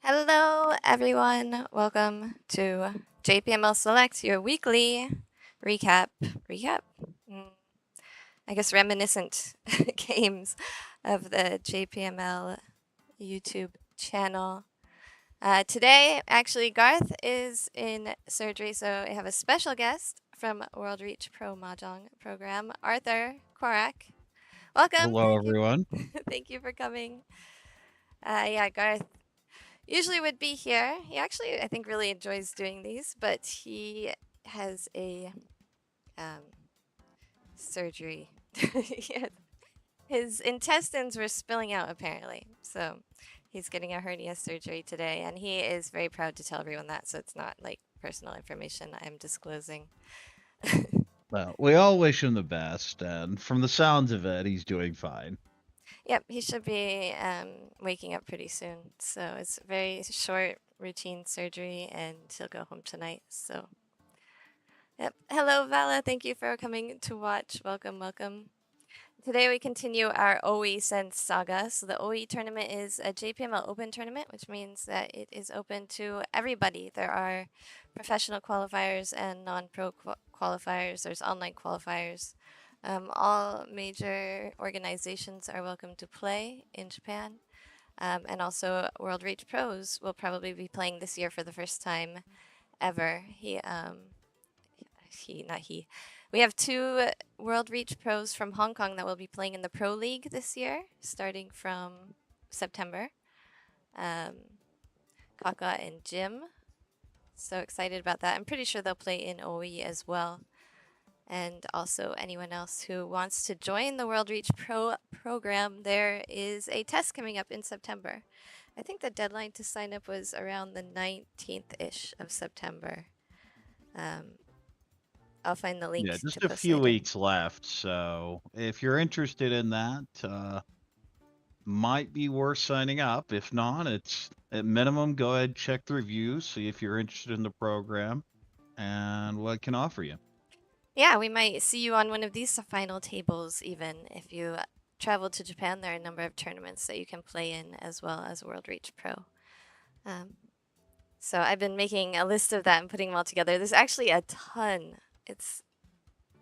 Hello, everyone. Welcome to JPML Select, your weekly recap. Recap? Mm, I guess reminiscent games of the JPML YouTube channel. Today, actually, Garth is in surgery, so I have a special guest from World Reach Pro Mahjong program, Arthur Korak. Welcome. Hello, everyone. Thank you for coming. Yeah, Garth usually would be here. He actually, I think, really enjoys doing these, but he has a um, surgery. His intestines were spilling out, apparently. So he's getting a hernia surgery today, and he is very proud to tell everyone that. So it's not like personal information I'm disclosing. Well, we all wish him the best, and from the sounds of it, he's doing fine. Yep, he should be waking up pretty soon. So it's a very short routine surgery, and he'll go home tonight. So yep. Hello, Vala. Thank you for coming to watch. Welcome, welcome. Today we continue our OE Sense saga. So the OE tournament is a JPML Open tournament, which means that it is open to everybody. There are professional qualifiers and non-pro qualifiers. There's online qualifiers. All major organizations are welcome to play in Japan. And also World Reach Pros will probably be playing this year for the first time ever. Not he. We have two World Reach pros from Hong Kong that will be playing in the Pro League this year, starting from September. Um, Kaka and Jim. So excited about that. I'm pretty sure they'll play in OE as well. And also anyone else who wants to join the World Reach Pro program, there is a test coming up in September. I think the deadline to sign up was around the 19th-ish of September. I'll find the Yeah, link to just a post few later. weeks left, so if you're interested in that, might be worth signing up. If not, it's at minimum, go ahead, check the reviews, see if you're interested in the program and what it can offer you. Yeah, we might see you on one of these final tables even if you travel to Japan. There are a number of tournaments that you can play in as well as World Reach Pro. Um, so I've been making a list of that and putting them all together. There's actually a ton. It's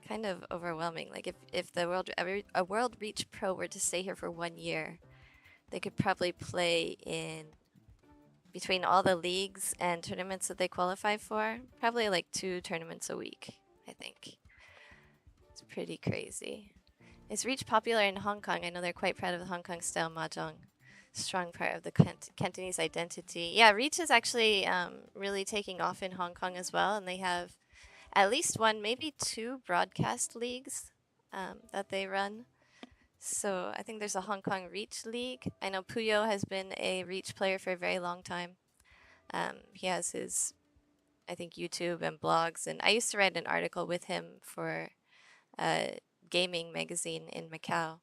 kind of overwhelming. Like if a World Reach Pro were to stay here for 1 year, they could probably play in between all the leagues and tournaments that they qualify for, probably like 2 tournaments a week, I think. It's pretty crazy. Is Reach popular in Hong Kong? I know they're quite proud of the Hong Kong style mahjong. Strong part of the Cantonese identity. Yeah, Reach is actually really taking off in Hong Kong as well, and they have at least one, maybe two broadcast leagues that they run. So I think there's a Hong Kong Reach League. I know Puyo has been a Reach player for a very long time. He has his, I think, YouTube and blogs, and I used to write an article with him for a gaming magazine in Macau.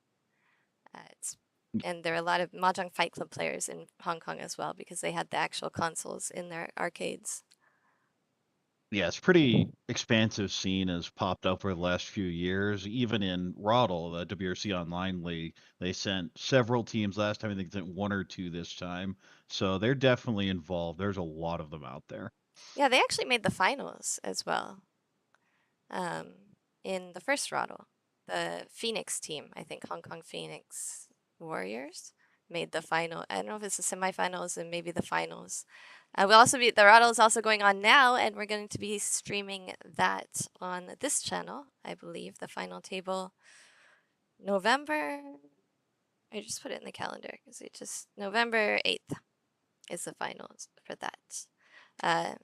It's and there are a lot of Mahjong Fight Club players in Hong Kong as well because they had the actual consoles in their arcades. Yeah, it's pretty expansive scene has popped up over the last few years. Even in Roddle, the WRC Online League, they sent several teams last time. I think they sent one or two this time. So they're definitely involved. There's a lot of them out there. Yeah, they actually made the finals as well um, in the first Roddle. The Phoenix team, I think Hong Kong Phoenix Warriors, made the final. I don't know if it's the semifinals and maybe the finals. The Roddle is also going on now, and we're going to be streaming that on this channel, I believe. The final table, November. I just put it in the calendar because it just November 8th is the finals for that. Uh,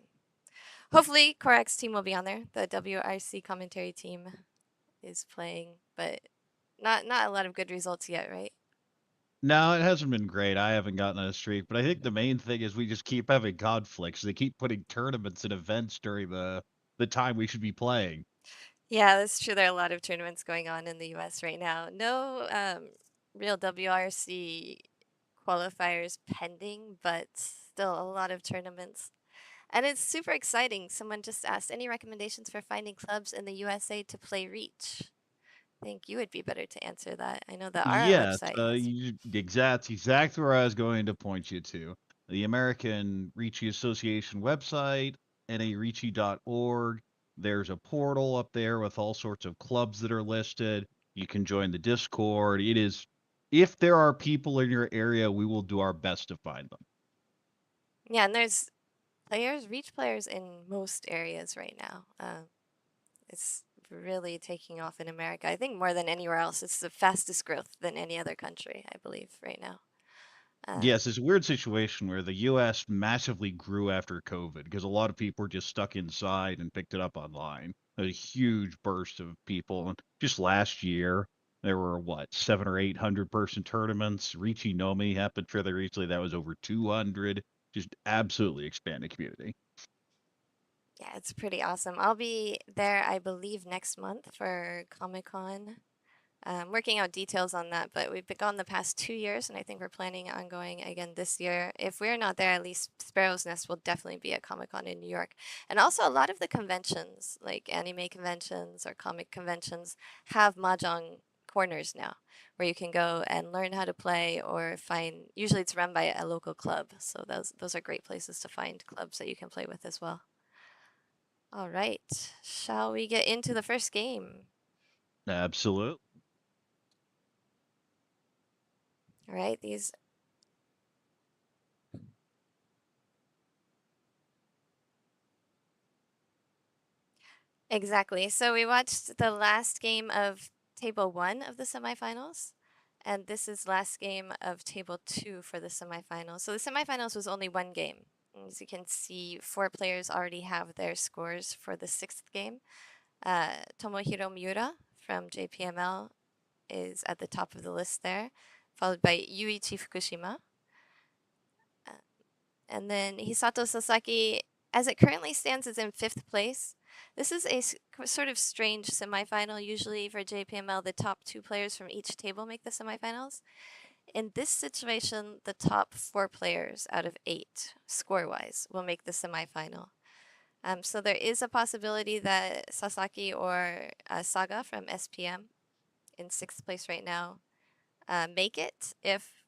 Hopefully, Korak's team will be on there. The WRC commentary team is playing, but not a lot of good results yet, right? No, it hasn't been great. I haven't gotten on a streak, but I think the main thing is we just keep having conflicts. They keep putting tournaments and events during the time we should be playing. Yeah, that's true. There are a lot of tournaments going on in the US right now. No real WRC qualifiers pending, but still a lot of tournaments. And it's super exciting. Someone just asked any recommendations for finding clubs in the USA to play Reach. I think you would be better to answer that. I know the ARA Yes, website has. exactly where I was going to point you to. the American Ricci Association website, naricci.org. There's a portal up there with all sorts of clubs that are listed. You can join the Discord. It is, if there are people in your area, we will do our best to find them. Yeah, and there's reach players in most areas right now. It's really taking off in America. I think more than anywhere else. It's the fastest growth than any other country, I believe, right now. Um, Yes, it's a weird situation where the US massively grew after COVID because a lot of people were just stuck inside and picked it up online. A huge burst of people. And just last year, there were what, 700 or 800 person tournaments. Ricci Nomi happened fairly recently. That was over 200. Just absolutely expanded community. yeah, it's pretty awesome. I'll be there, I believe, next month for Comic Con. Working out details on that, but we've been gone the past 2 years, and I think we're planning on going again this year. If we're not there, at least Sparrow's Nest will definitely be at Comic Con in New York. And also, a lot of the conventions, like anime conventions or comic conventions, have Mahjong corners now where you can go and learn how to play or find, usually it's run by a local club. So those are great places to find clubs that you can play with as well. All right, shall we get into the first game? Absolutely. All right, these exactly. So we watched the last game of table one of the semifinals, and this is last game of table two for the semifinals. So the semifinals was only one game. As you can see, four players already have their scores for the sixth game. Tomohiro Miura from JPML is at the top of the list there, followed by Yuichi Fukushima. Uh, and then Hisato Sasaki, as it currently stands, is in fifth place. This is a sort of strange semifinal. Usually for JPML, the top two players from each table make the semifinals. In this situation, the top four players out of eight, score-wise, will make the semifinal. So there is a possibility that Sasaki or Saga from SPM, in sixth place right now, make it if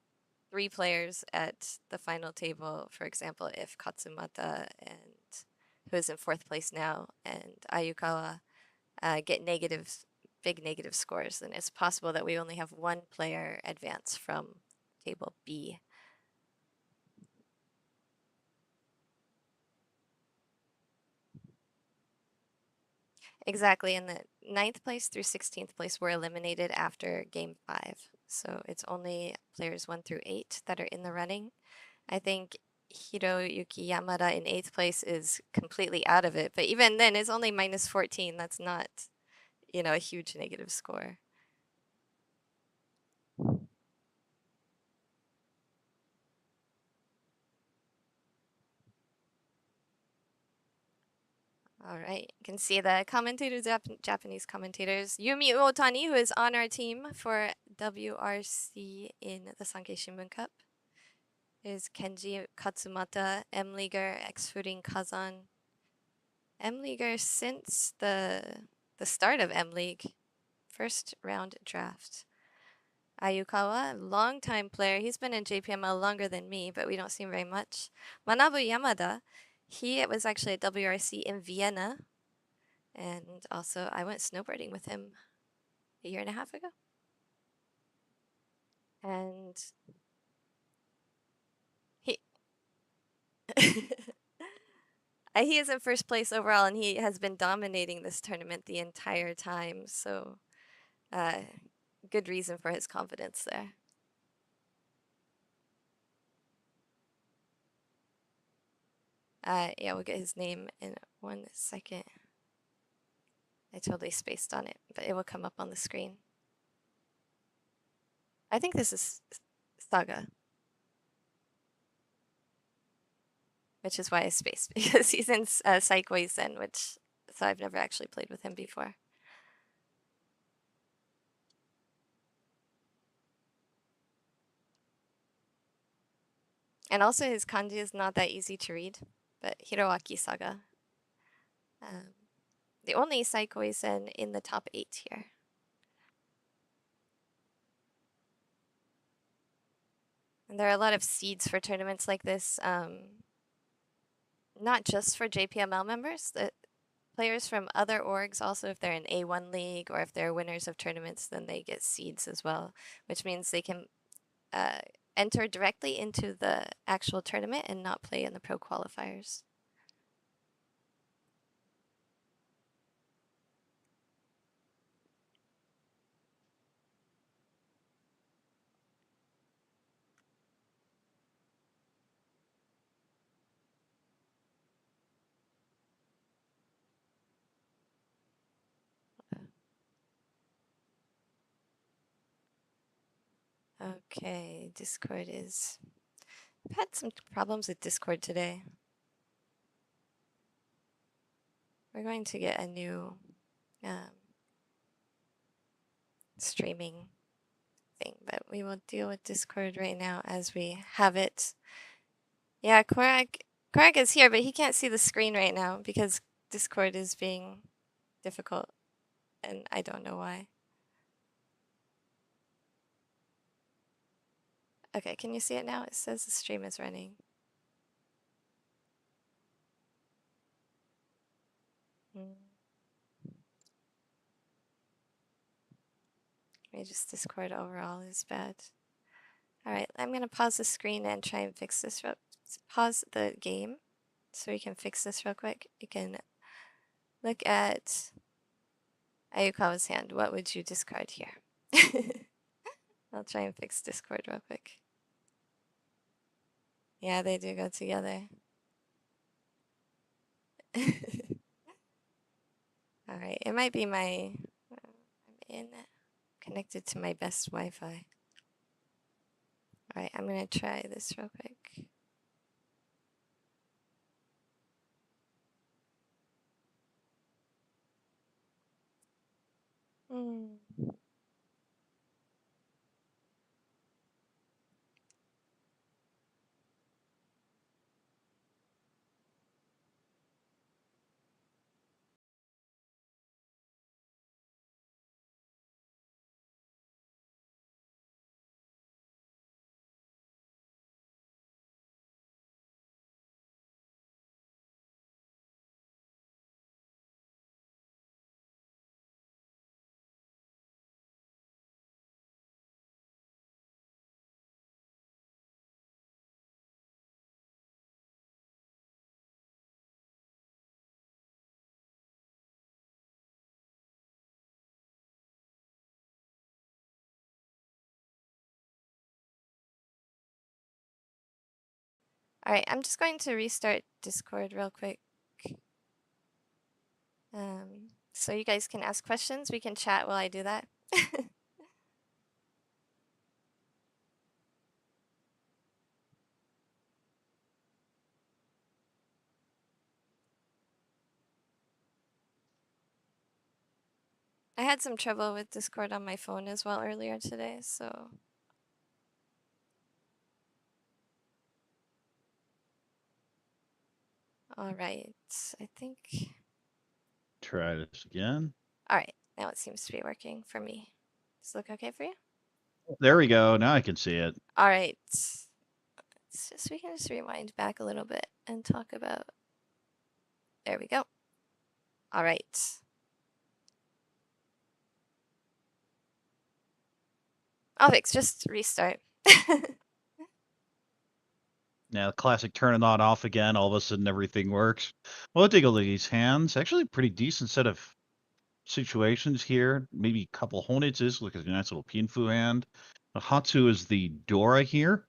three players at the final table, for example, if Katsumata and who is in fourth place now and Ayukawa get big negative scores, then it's possible that we only have one player advance from table B. Exactly, and the ninth place through 16th place were eliminated after game five. So it's only players one through eight that are in the running. I think Hiroyuki Yamada in eighth place is completely out of it, but even then, it's only minus 14. That's not, a huge negative score. All right, you can see the commentators, Japanese commentators. Yumi Uotani, who is on our team for WRC in the Sankei Shimbun Cup, is Kenji Katsumata, M-Leaguer, ex-Furin Kazan. M-Leaguer since the start of M-League, first round draft. Ayukawa, longtime player. He's been in JPML longer than me, but we don't see him very much. Manabu Yamada, he was actually at WRC in Vienna. And also, I went snowboarding with him a year and a half ago. And he he is in first place overall, and he has been dominating this tournament the entire time. So, uh, good reason for his confidence there. Yeah, we'll get his name in 1 second. I totally spaced on it, but it will come up on the screen. I think this is Saga, which is why I spaced, because he's in Saikoi Zen, so I've never actually played with him before. And also his kanji is not that easy to read, but Hiroaki Saga. Um, the only Saikoi Zen in the top 8 here. And there are a lot of seeds for tournaments like this, not just for JPML members. The players from other orgs also, if they're in A1 league or if they're winners of tournaments, then they get seeds as well, which means they can uh, enter directly into the actual tournament and not play in the pro qualifiers. Okay, Discord is... I've had some problems with Discord today. We're going to get a new um, streaming thing, but we will deal with Discord right now as we have it. Yeah, Korak is here, but he can't see the screen right now because Discord is being difficult, and I don't know why. Okay, can you see it now? It says the stream is running. Maybe just Discord overall is bad. All right, I'm gonna pause the screen and try and fix this. Pause the game so we can fix this real quick. You can look at Ayukawa's hand. What would you discard here? I'll try and fix Discord real quick. Yeah, they do go together. All right, it might be my... I'm connected to my best Wi-Fi. All right, I'm gonna try this real quick. All right, I'm just going to restart Discord real quick. So you guys can ask questions. We can chat while I do that. I had some trouble with Discord on my phone as well earlier today, so... All right, I think... Try this again. All right, now it seems to be working for me. Does it look okay for you? There we go. Now I can see it. All right. We can just rewind back a little bit and talk about... There we go. All right. I'll fix, just restart. Now, classic turn it on off again. All of a sudden, everything works. We'll take a look at these hands. Actually, pretty decent set of situations here. Maybe a couple Honitses. Look at the nice little Pinfu hand. The Hatsu is the Dora here.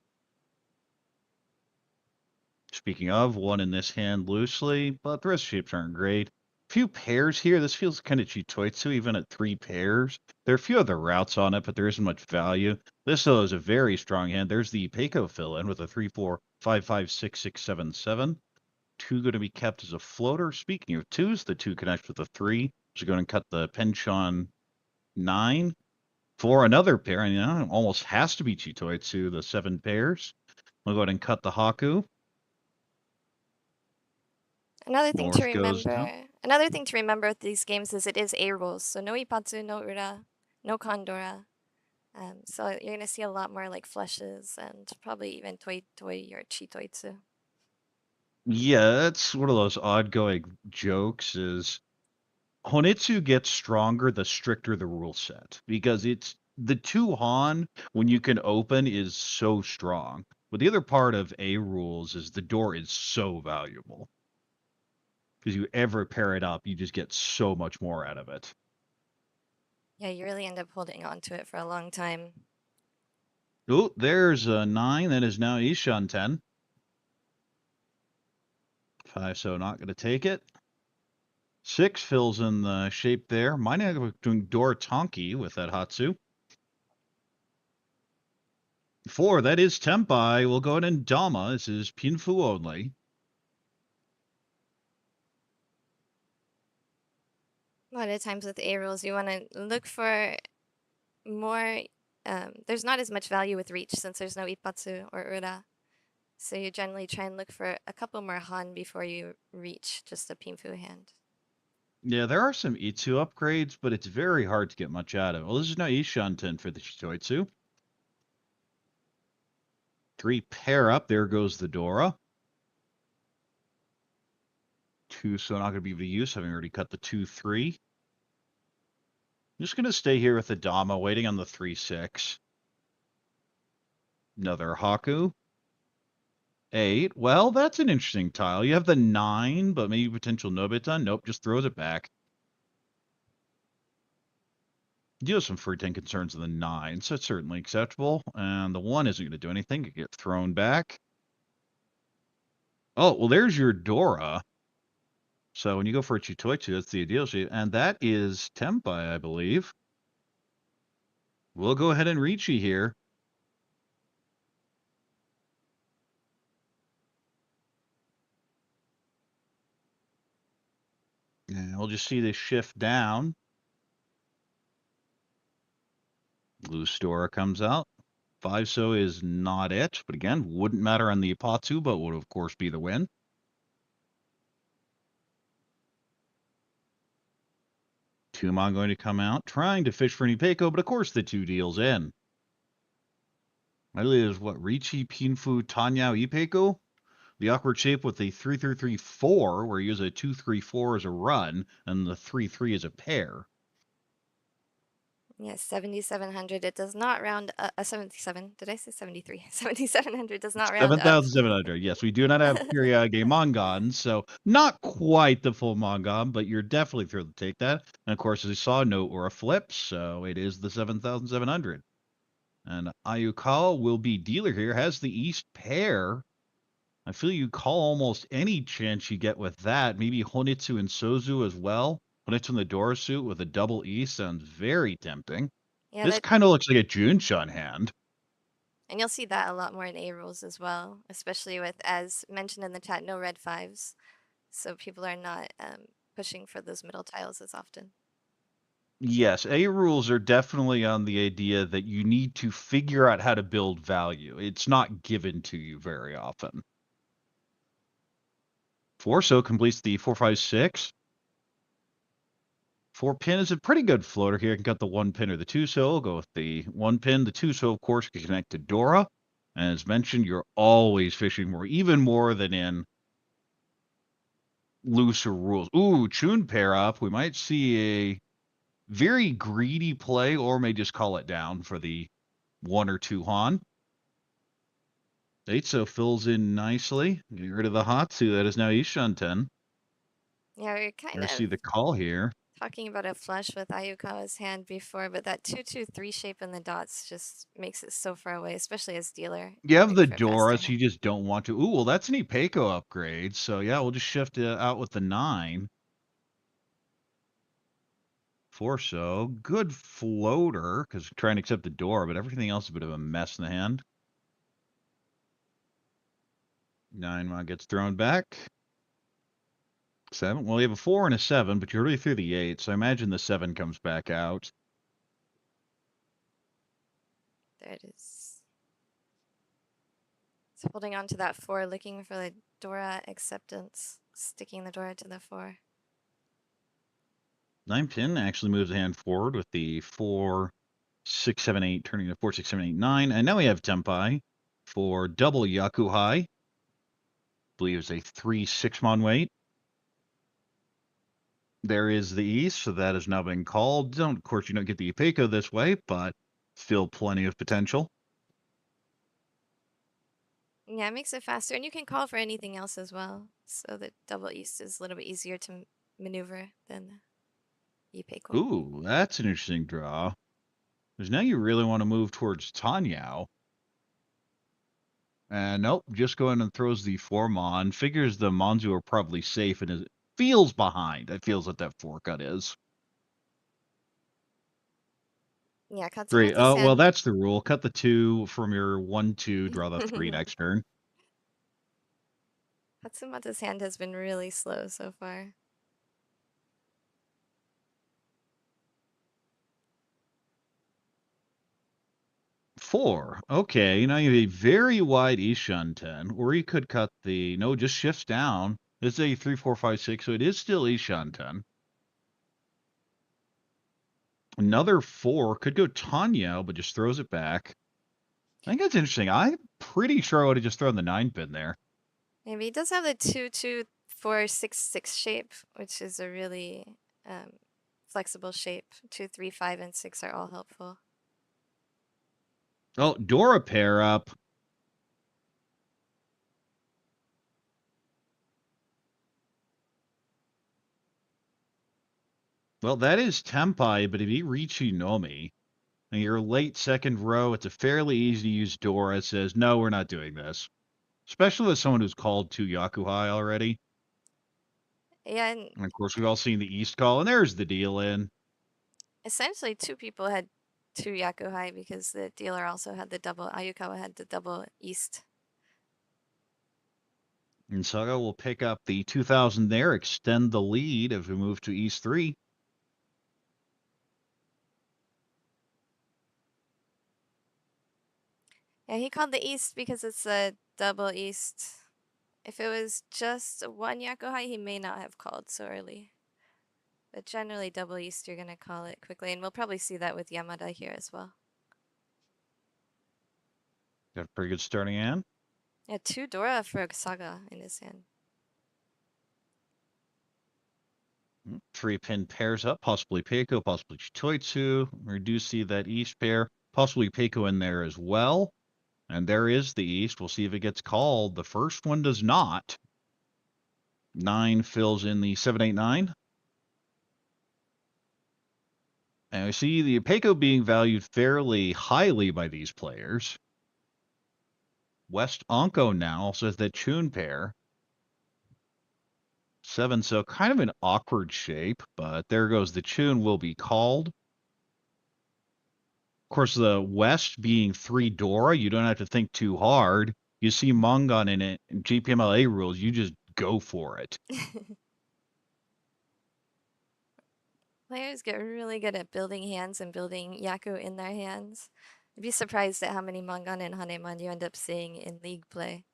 Speaking of, one in this hand loosely, but the rest shapes aren't great. Few pairs here. This feels kind of Chitoitsu, even at 3 pairs. There are a few other routes on it, but there isn't much value. This, though, is a very strong hand. There's the Peiko fill-in with a 3, 4, 5, 5, 6, 6, 7, 7. 2 going to be kept as a floater. Speaking of 2s, the 2 connects with the 3. So going to cut the Penchon 9. For another pair, and it almost has to be Chitoitsu, the 7 pairs. We'll go ahead and cut the Haku. Another thing to North goes down. remember, another thing to remember with these games is it is A rules. So no Ipatsu, no Ura, no Kondora. So you're gonna see a lot more like flushes and probably even toi toi or chitoitsu. Yeah, that's one of those odd-going jokes is Honitsu gets stronger the stricter the rule set because it's the two Han when you can open is so strong. But the other part of A rules is the door is so valuable because you ever pair it up, you just get so much more out of it. Yeah, you really end up holding on to it for a long time. Oh, there's a 9. That is now Ishan 10. 5, so not going to take it. 6 fills in the shape there. Mine ended up doing Door Tonki with that Hatsu. 4, that is Tempai. We'll go ahead and Dama. This is Pinfu only. A lot of times with A rules, you want to look for more. There's not as much value with reach since there's no Ippatsu or Ura. So you generally try and look for a couple more Han before you reach just a Pinfu hand. Yeah, there are some Itsu upgrades, but it's very hard to get much out of. Well, this is now Ishan 10 for the Shitoitsu. 3 pair up. There goes the Dora. 2, so not going to be able to use, having already cut the 2, 3. I'm just going to stay here with the Dama, waiting on the 3, 6. Another Haku. 8. Well, that's an interesting tile. You have the 9, but maybe potential Nobita. Nope, just throws it back. You do have some free 10 concerns in the 9, so it's certainly acceptable. And the 1 isn't going to do anything. It gets thrown back. Oh, well, there's your Dora. So when you go for a Chitoichu, that's the ideal shape. And that is Tempai, I believe. We'll go ahead and Richi here. And we'll just see this shift down. Loose Dora comes out. 5 so is not it, but again, wouldn't matter on the Ipatsu, but would of course be the win. Tumon going to come out, trying to fish for an Ipeco, but of course the 2 deals in. I believe is what, Richi, Pinfu, Tanyao, Ipeco? The awkward shape with the 3-3-3-4, where you use a 2-3-4 as a run, and the 3-3 as a pair. Yes, 7700. It does not round a 77. Did I say 73? 7700 does not round up. 7,700. Yes, we do not have periodic Mongon, so not quite the full Mongon, but you're definitely thrilled to take that. And of course, as you saw, no or a flip, so it is the 7,700. And Ayukawa will be dealer here, has the East pair. I feel you call almost any chance you get with that. Maybe Honitsu and Sozu as well. Honitsu in the Dora suit with a double East sounds very tempting. Yeah, This that kind of looks like a Junshan hand. and you'll see that a lot more in A rules as well, especially with, as mentioned in the chat, no red fives. So people are not pushing for those middle tiles as often. Yes, A rules are definitely on the idea that you need to figure out how to build value. It's not given to you very often. 4 so completes the 4-5-6. 4 pin is a pretty good floater here. I can cut the 1 pin or the 2 so. We'll go with the 1 pin. The 2 so, of course, can connect to Dora. And as mentioned, you're always fishing more, even more than in looser rules. Ooh, Chun pair up. We might see a very greedy play, or may just call it down for the 1 or 2 Han. 8 so fills in nicely. Get rid of the Hatsu. That is now Ishan 10. Yeah, we're kind I see of the call here. talking about a flush with Ayukawa's hand before, but that 2-2-3 shape in the dots just makes it so far away, especially as dealer, You have waiting the for a faster Dora, so you hand. just don't want to. Ooh, well, that's an Ipeco upgrade. So yeah, we'll just shift it out with the 9. 4 so. Good floater, because trying to accept the door, but everything else is a bit of a mess in the hand. 9 gets thrown back. 7. Well, you have a 4 and a 7, but you're already through the 8, so I imagine the 7 comes back out. There it is. So holding on to that 4, looking for the Dora acceptance, sticking the Dora to the 4. 9 pin actually moves the hand forward with the 4 6, 7, 8, turning to 4, 6, 7, 8, 9. And now we have Tempai for double Yakuhai. I believe it's a 3, 6 mon weight. There is the East, so that has now been called. Of course, you don't get the Ipeco this way, but still plenty of potential. Yeah, it makes it faster, and you can call for anything else as well. So the double east is a little bit easier to maneuver than Ipeco. Ooh, that's an interesting draw. Because now you really want to move towards Tanyao. And nope, just go in and throws the 4 mon. Figures the Monzu are probably safe and feels behind. It feels like that 4 cut is. Yeah, Great. Katsumoto's Well, hand. that's the rule. Cut the 2 from your 1, 2, draw the 3 next turn. Katsumoto's hand has been really slow so far. Four. Okay, now you have a very wide Ishanten, or you could cut the no, just shifts down. It's a 3, 4, 5, 6, so it is still Ishanten. Another 4 could go Tanya, but just throws it back. I think that's interesting. I'm pretty sure I would have just thrown the 9 pin there. Maybe he does have the 2, 2, 4, 6, 6 shape, which is a really flexible shape. 2, 3, 5, and 6 are all helpful. Oh, Dora pair up. Well, that is Tempai, but if you reach Unomi, and your late second row, it's a fairly easy to use Dora. It says, no, we're not doing this. Especially with someone who's called 2 Yakuhai already. Yeah, and And of course, we've all seen the East call, and there's the deal in. essentially 2 people had 2 Yakuhai because the dealer also had the double, Ayukawa had the double east. And Saga will pick up the 2,000 there, extend the lead as we move to East 3. Yeah, he called the east because it's a double east. If it was just 1 Yakuhai, he may not have called so early. But generally, double east, you're going to call it quickly. And we'll probably see that with Yamada here as well. Got a pretty good starting hand. Yeah, 2 Dora for Saga in his hand. 3 pin pairs up, possibly Peiko, possibly Chitoitsu. We do see that East pair, possibly Peiko in there as well. And there is the East. We'll see if it gets called. The first one does not. 9 fills in the 7, 8, 9. And we see the Peiko being valued fairly highly by these players. West Onko now also has that Chun pair. 7, so kind of an awkward shape, but there goes the Chun will be called. Of course, the West being 3 Dora, you don't have to think too hard. You see Mongon in it, in JPML rules, you just go for it. Players get really good at building hands and building Yaku in their hands. I'd be surprised at how many Mangan and Hanemon you end up seeing in league play.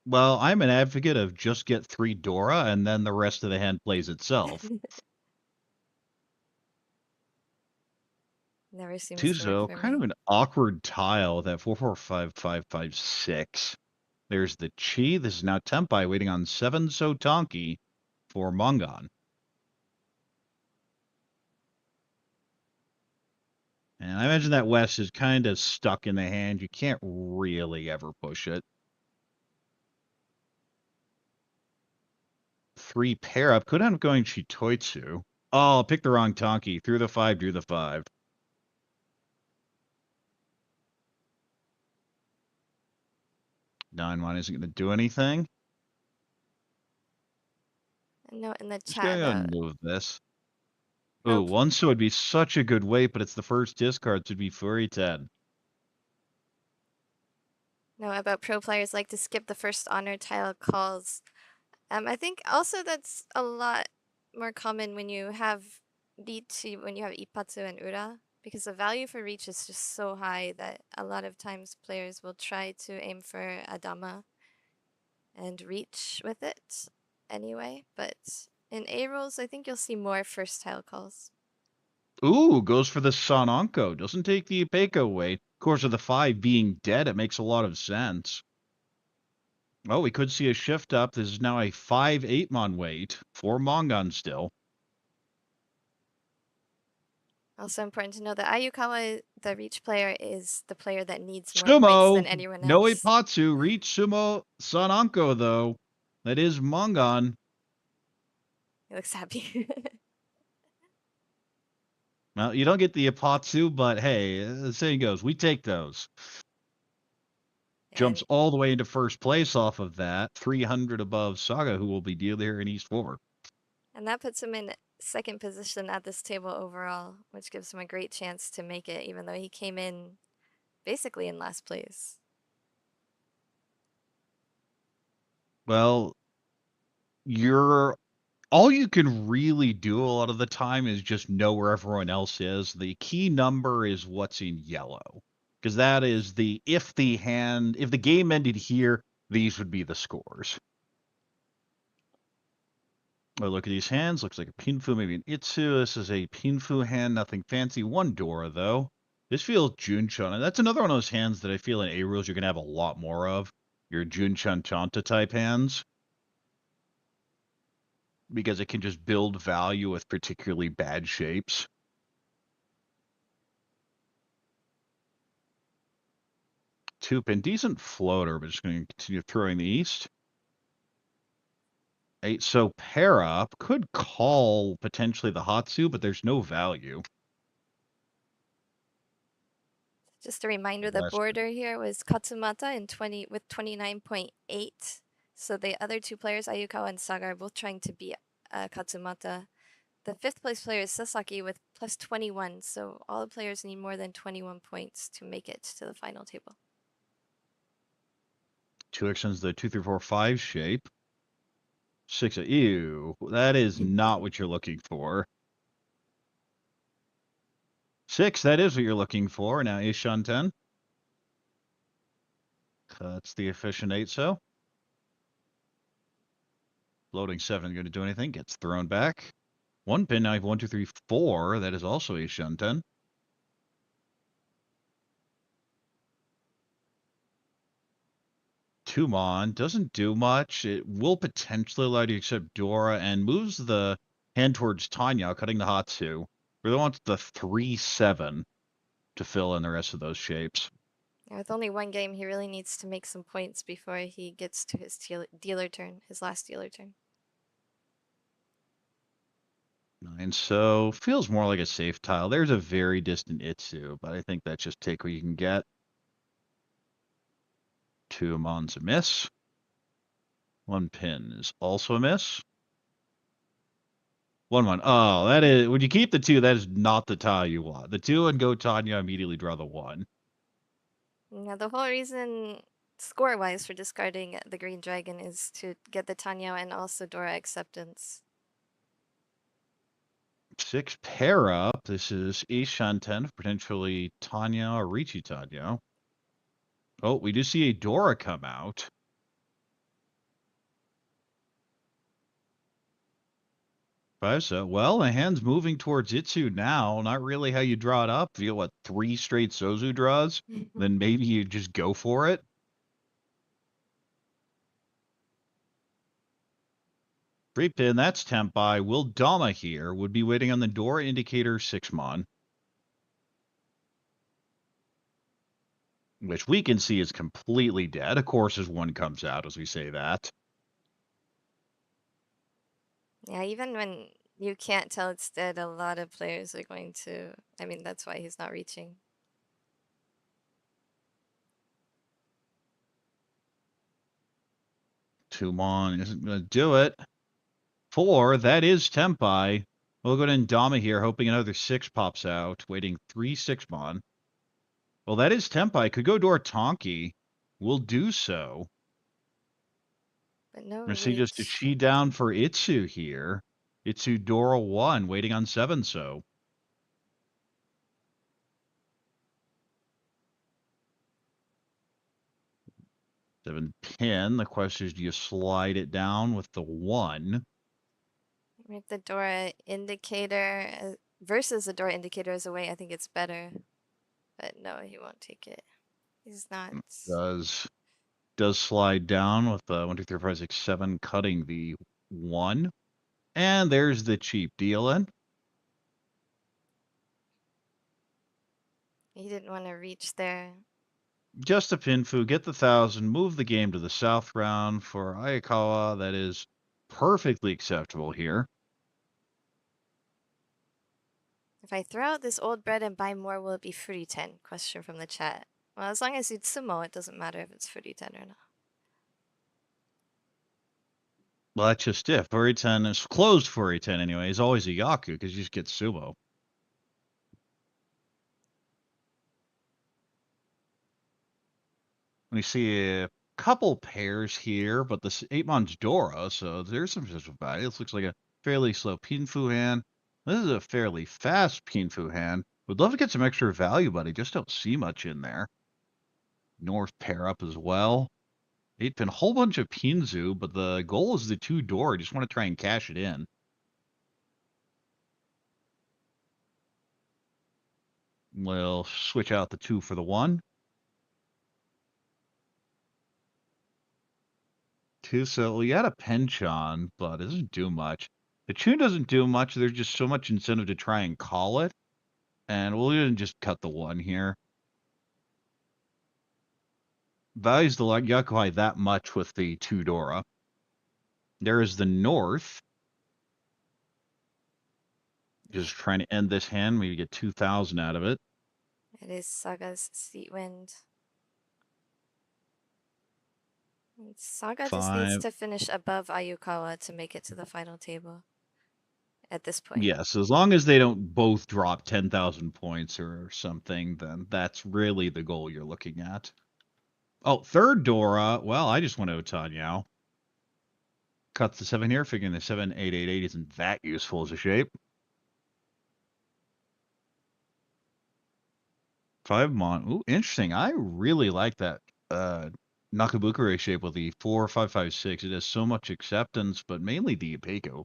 Well, I'm an advocate of just get 3 Dora, and then the rest of the hand plays itself. Never seems to work Tuzo, for kind of me. an awkward tile, that 4, 4, 5, 5, 5, 6. There's the Chi. This is now Tempai waiting on 7 Sotanki for Mongon. And I imagine that West is kind of stuck in the hand. You can't really ever push it. 3 pair up. Could end up going Chitoitsu. Oh, pick the wrong Tonki. Threw the 5, drew the 5. 9-1 isn't going to do anything. A note in the Just chat going to about move this. pro Ooh, 1 so would be such a good weight, but it's the first discard, so it'd be Fury 10. no, about pro players like to skip the first honor tile calls. I think also that's a lot more common when you have when you have Ipatsu and Ura, because the value for reach is just so high that a lot of times players will try to aim for Adama and reach with it anyway. But in A rolls, I think you'll see more first tile calls. Ooh, goes for the Sanonko. Doesn't take the Ipeco weight. Of course, with the 5 being dead, it makes a lot of sense. Oh, we could see a shift up. This is now a 5-8 mon weight for Mongon still. Also important to know that Ayukawa, the reach player, is the player that needs more points than Sumo! anyone No else. Ipatsu. Reach Sumo Sanonko, though. That is Mongon. He looks happy. Well, you don't get the Ipatsu, but hey, the saying goes, we take those. and Jumps all the way into first place off of that. 300 above Saga, who will be dealer here in East 4. and that puts him in second position at this table overall, which gives him a great chance to make it, even though he came in basically in last place. Well, you're all you can really do a lot of the time is just know where everyone else is. The key number is what's in yellow. Because that is if the game ended here, these would be the scores. Oh, look at these hands. Looks like a Pinfu, maybe an Itsu. This is a Pinfu hand, nothing fancy. One Dora, though. This feels Junchon. And that's another one of those hands that I feel in A-Rules you're going to have a lot more of. Your Junchon Chanta type hands. Because it can just build value with particularly bad shapes. Two-pin, decent floater, but just going to continue throwing the east. 8, so pair up. Could call potentially the Hatsu, but there's no value. Just a reminder, the Last border here was Katsumata in 20 with 29.8. So the other two players, Ayukawa and Saga, are both trying to beat Katsumata. The fifth place player is Sasaki with plus 21. So all the players need more than 21 points to make it to the final table. two extends the 2, 3, 4, 5 shape. 6, ew. That is not what you're looking for. 6, that is what you're looking for. Now Ishan 10. Cuts the efficient 8, so. Floating 7 going to do anything. Gets thrown back. One pin, now you have 1, 2, 3, 4. That is also Ishan 10. Tumon doesn't do much. It will potentially allow you to accept Dora and moves the hand towards Tanya, cutting the Hatsu. Really wants the 3-7 to fill in the rest of those shapes. With only one game, he really needs to make some points before he gets to his dealer turn, his last dealer turn. 9, so feels more like a safe tile. There's a very distant Itsu, but I think that's just take what you can get. Tumon's a miss. One pin is also a miss. 1-1. Oh, that is. When you keep the 2, that is not the tile you want. The 2 and go Tanya, immediately draw the 1. Now, the whole reason, score-wise, for discarding the Green Dragon is to get the Tanya and also Dora acceptance. 6 pair up. This is Ishan 10, potentially Tanya or Richie Tanya. Oh, we do see a Dora come out. 5, so well, the hand's moving towards Itsu now. Not really how you draw it up. You get 3 straight Sozu draws, then maybe you just go for it. Free pin, that's Tempai. Will Dama here would be waiting on the Dora indicator 6-mon. Which we can see is completely dead. Of course, as one comes out as we say that. Yeah, even when you can't tell it's dead, a lot of players are going to. I mean, that's why he's not reaching. Tumon isn't going to do it. 4, that is Tempai. We'll go to Ndama here, hoping another 6 pops out. Waiting 3 6-mon. Well, that is Tempai. Could go Dora Tonki. We'll do so. But no We're going to see just a reach. Chi down for Itsu here. Itsu Dora 1, waiting on 7, so. 7 pin. The question is, do you slide it down with the 1? With the Dora indicator, versus the door indicator as a way, I think it's better. But no, he won't take it. He's not. Does slide down with 1, 2, 3, 5, 6, 7, cutting the 1. And there's the cheap deal in. He didn't want to reach there. Just a pinfu, get the 1,000, move the game to the south round for Ayakawa. That is perfectly acceptable here. If I throw out this old bread and buy more, will it be Fruity 10? Question from the chat. Well, as long as it's sumo, it doesn't matter if it's Fruity 10 or not. Well, that's just it. Furry 10 is closed. Furry 10 anyway is always a Yaku because you just get sumo. We see a couple pairs here, but this 8-mon's Dora, so there's some potential value. This looks like a fairly slow Pinfu hand. This is a fairly fast Pinfu hand. Would love to get some extra value, but I just don't see much in there. North pair up as well. 8-pin, whole bunch of Pinzu, but the goal is the 2 door. I just want to try and cash it in. We'll switch out the 2 for the 1. 2, so we got a penchant, but it doesn't do much. The tune doesn't do much. There's just so much incentive to try and call it. And we'll even just cut the 1 here. Values the Yakuhai that much with the 2 Dora. There is the North. Just trying to end this hand, maybe get 2,000 out of it. It is Saga's Seat Wind. Saga just needs 5. to finish above Ayukawa to make it to the final table at this point. Yes, as long as they don't both drop 10,000 points or something, then that's really the goal you're looking at. Oh, third Dora. Well, I just went Otanyao. Cuts the 7 here, figuring the 7,888 isn't that useful as a shape. 5 mon. Ooh, interesting. I really like that Nakabukure shape with the 4,556. It has so much acceptance, but mainly the Ipeco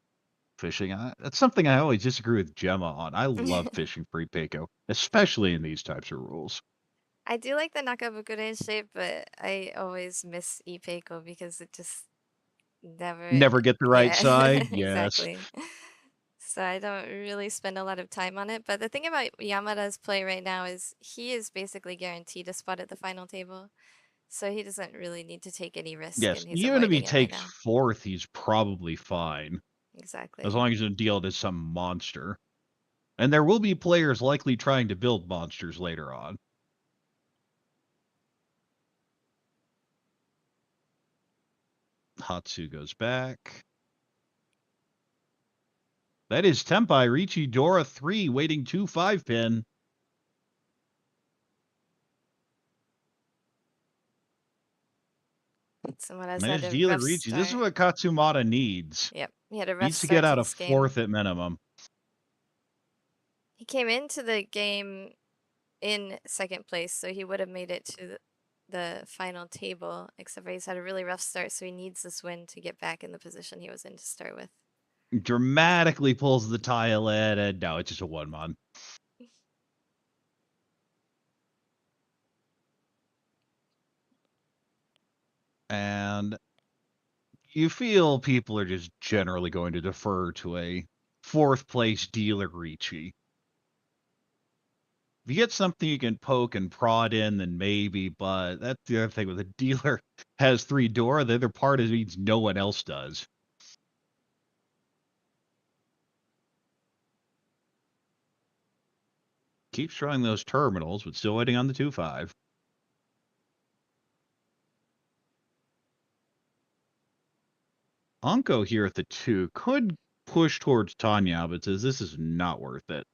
fishing. That's something I always disagree with Gemma on. I love fishing for Ipeco, especially in these types of rules. I do like the Nakabukure shape, but I always miss Ipeiko because it just never. Never get the right Yeah, side. Yes. exactly. So I don't really spend a lot of time on it. But the thing about Yamada's play right now is he is basically guaranteed a spot at the final table. So he doesn't really need to take any risk Yes. and he's Even if he avoiding it right takes now. 4th, he's probably fine. As Exactly. long as you don't deal to some monster. And there will be players likely trying to build monsters later on. Hatsu goes back. That is Tempai, Ricci, Dora 3, waiting 2 5-pin. Someone has had Managed a dealer rough Ricci. This is start. what Katsumata needs. Yep, he had a rough Needs to start get to out a this game. 4th at minimum. He came into the game in second place, so he would have made it to the final table, except for he's had a really rough start, so he needs this win to get back in the position he was in to start with. Dramatically pulls the tile in, and no, it's just a 1-mon. And you feel people are just generally going to defer to a 4th place dealer Ricci. If you get something you can poke and prod in, then maybe, but that's the other thing with a dealer has 3 door, the other part is means no one else does. Keeps trying those terminals, but still waiting on the 2-5. Anko here at the 2 could push towards Tanya, but says this is not worth it.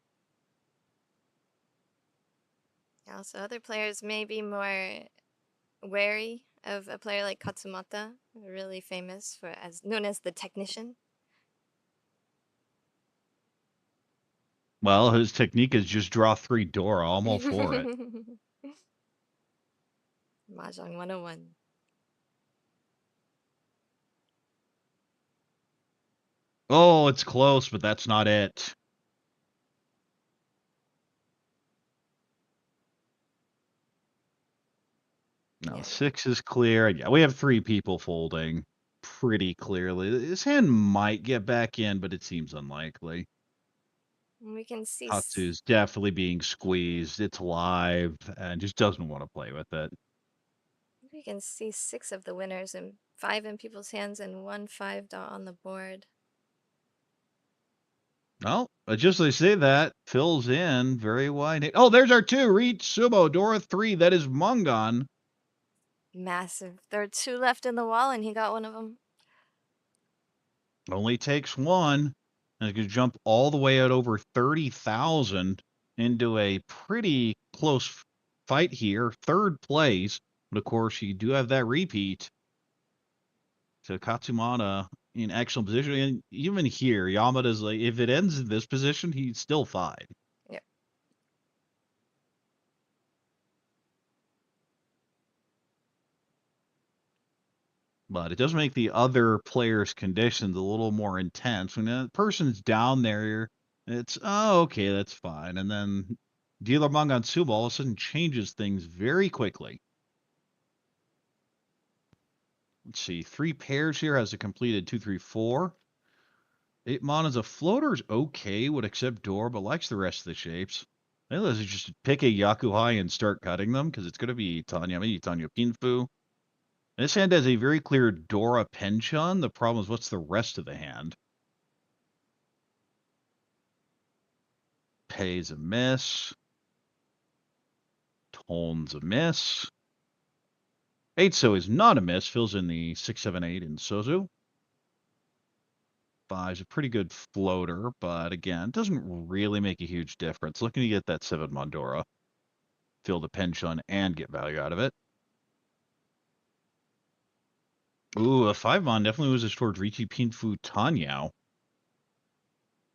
Also, other players may be more wary of a player like Katsumata, really famous for as known as the technician. Well, his technique is just draw 3 door. I'm all for it. Mahjong 101. Oh, it's close, but that's not it. No, Yeah, 6 is clear. Yeah, we have 3 people folding pretty clearly. This hand might get back in, but it seems unlikely. we can see. Hatsu's definitely being squeezed. It's live and just doesn't want to play with it. We can see 6 of the winners and 5 in people's hands and 1 5 dot on the board. Well, just as I say that, fills in very wide. Oh, there's our 2. Reach Sumo, Dora 3. That is Mungon. Massive. There are 2 left in the wall, and he got one of them. Only takes 1. And it could jump all the way out over 30,000 into a pretty close fight here. 3rd place. But of course, you do have that repeat. So Katsumata in excellent position. And even here, Yamada's like, if it ends in this position, he's still fine. Yep. But it does make the other players' conditions a little more intense. When a person's down there, it's, oh, okay, that's fine. And then Dealer Mangan Suba all of a sudden changes things very quickly. Let's see, 3 pairs here has a completed 2, 3, 4. 8 mana's a floater's okay, would accept door, but likes the rest of the shapes. Maybe let's just pick a Yakuhai and start cutting them, because it's going to be Tanya, maybe Tanya Pinfu. This hand has a very clear Dora Penchon. The problem is, what's the rest of the hand? Pays a miss. Tone's a miss. 8 so is not a miss. Fills in the 6, 7, 8 in Sozu. 5's a pretty good floater, but again, doesn't really make a huge difference. Looking to get that 7 Mondora. Fill the Penchon and get value out of it. Ooh, a 5 Mon definitely loses towards Richi Pinfu Tanyao.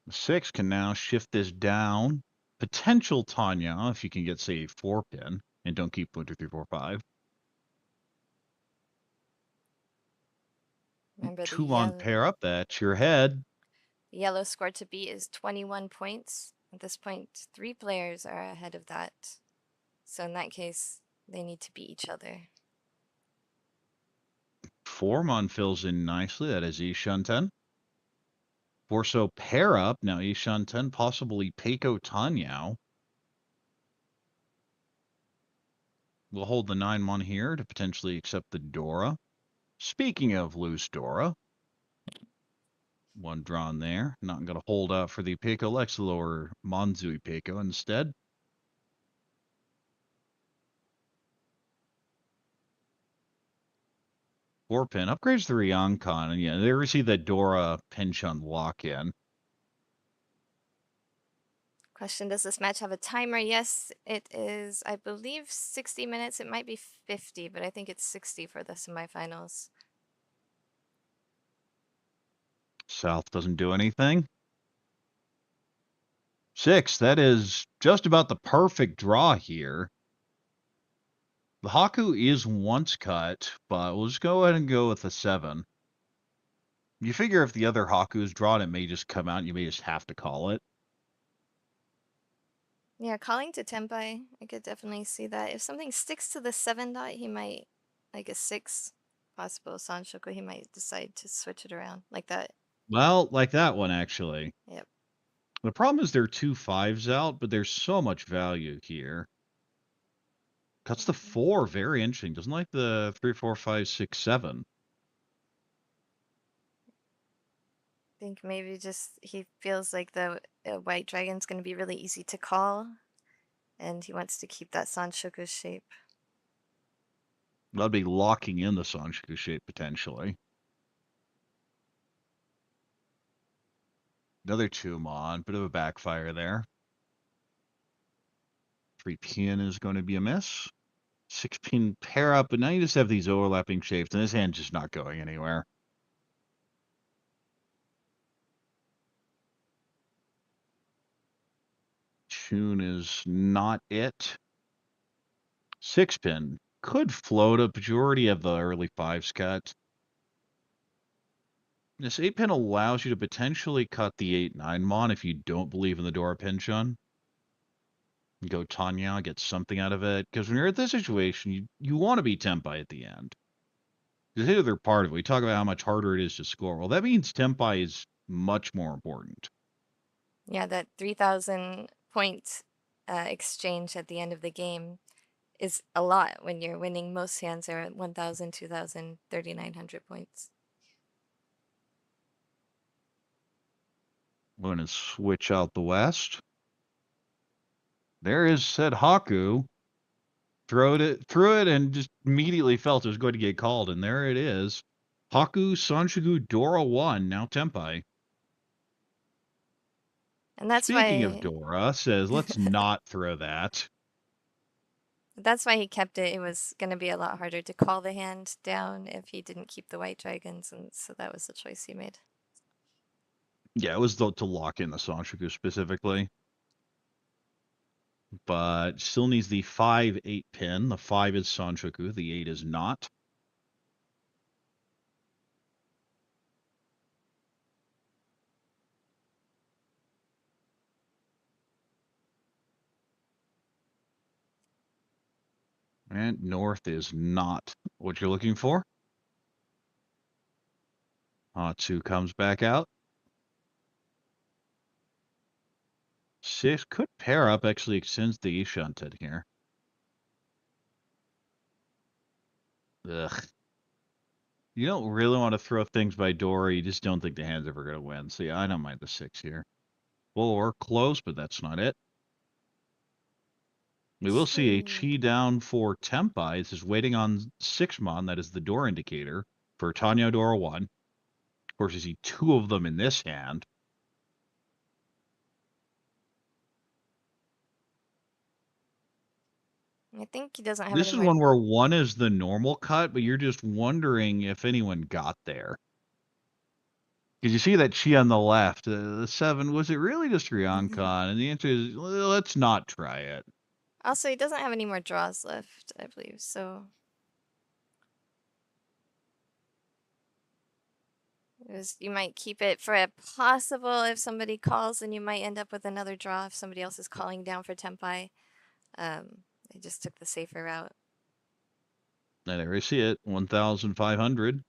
6 can now shift this down. Potential Tanya, if you can get, say, a 4-pin, and don't keep 1, 2, 3, 4, 5. Remember the 2 on pair up, that's your head. yellow score to beat is 21 points. At this point, 3 players are ahead of that. So in that case, they need to beat each other. 4 Mon fills in nicely, that is Ishanten. 4 so pair up, now Ishanten, possibly Peiko Tanyao. We'll hold the 9 Mon here to potentially accept the Dora. Speaking of loose Dora, 1 drawn there. Not going to hold out for the Peiko Lexilo or Manzui Peiko instead. Four pin upgrades the Ryoncon, and yeah, they receive that Dora Penchon lock in. Question, does this match have a timer? Yes, it is, I believe, 60 minutes. It might be 50, but I think it's 60 for the semifinals. South doesn't do anything. 6, that is just about the perfect draw here. The Haku is once cut, but we'll just go ahead and go with a 7. You figure if the other Haku is drawn, it may just come out, and you may just have to call it. Yeah, calling to Tenpai, I could definitely see that. If something sticks to the 7 dot, he might, like a 6 possible Sanshoku, he might decide to switch it around like that. Well, like that one, actually. Yep. The problem is there are 2 5s out, but there's so much value here. Cuts the 4, very interesting. Doesn't like the 3, 4, 5, 6, 7. Think maybe just he feels like the white dragon's going to be really easy to call, and he wants to keep that Sanshoku shape. That'd be locking in the Sanshoku shape, potentially. Another 2 Mon, bit of a backfire there. 3 pin is going to be a miss. 6 pin pair up, but now you just have these overlapping shapes, and this hand's just not going anywhere. Tune is not it. 6 pin could float a majority of the early 5s cut. This 8 pin allows you to potentially cut the 8, 9 Mon if you don't believe in the Dora Penchon. Go Tanya, get something out of it. Because when you're at this situation, you want to be Tempai at the end. Because the other part of it, we talk about how much harder it is to score. Well, that means Tempai is much more important. Yeah, that 3,000 point exchange at the end of the game is a lot when you're winning. Most hands are at 1,000, 2,000, 3,900 points. I'm going to switch out the West. There is said Haku. Threw it, and just immediately felt it was going to get called, and there it is. Haku Sanshigu Dora 1, now Tempai. And that's Speaking of why Dora, says, let's not throw that. that's why he kept it. It was going to be a lot harder to call the hand down if he didn't keep the white dragons, and so that was the choice he made. Yeah, it was to lock in the Sanshigu specifically. But still needs the 5-8 pin. The 5 is Sanshigu, the 8 is not. And North is not what you're looking for. Hatsu comes back out. 6 could pair up, actually extends the Ishunted here. Ugh. You don't really want to throw things by Dora. You just don't think the hand's ever going to win. So yeah, I don't mind the 6 here. Well, we're close, but that's not it. We will see a Chi down for Tempai. This is waiting on 6mon. That is the door indicator for Tanya Dora 1. Of course, you see 2 of them in this hand. I think he doesn't have any This is more. one where 1 is the normal cut, but you're just wondering if anyone got there. Because you see that Chi on the left, the 7, was it really just Ryoncon? And the answer is, well, let's not try it. Also, he doesn't have any more draws left, I believe, so you might keep it for a possible if somebody calls, and you might end up with another draw if somebody else is calling down for Tempai. They just took the safer route. And there we see it, 1,500.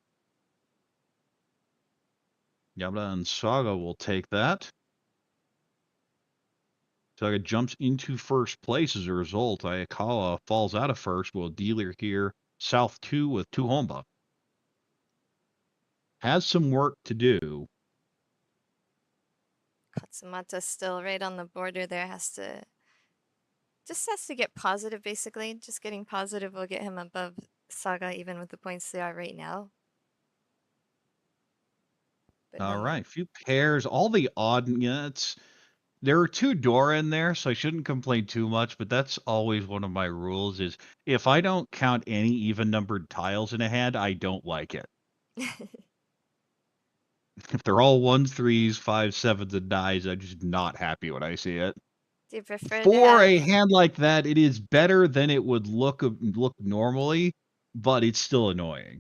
Yabra and Saga will take that. Saga jumps into first place as a result. Ayakawa falls out of first. Will dealer here, South 2 with 2 Homba. Has some work to do. Katsumata still right on the border there, just has to get positive, basically. Just getting positive will get him above Saga, even with the points they are right now. But no All more. right, few pairs, all the odd, there are 2 Dora in there, so I shouldn't complain too much, but that's always one of my rules is if I don't count any even numbered tiles in a hand, I don't like it. If they're all 1s, 3s, 5s, 7s, and 9s, I'm just not happy when I see it. Do you prefer to For have a hand like that, it is better than it would look normally, but it's still annoying.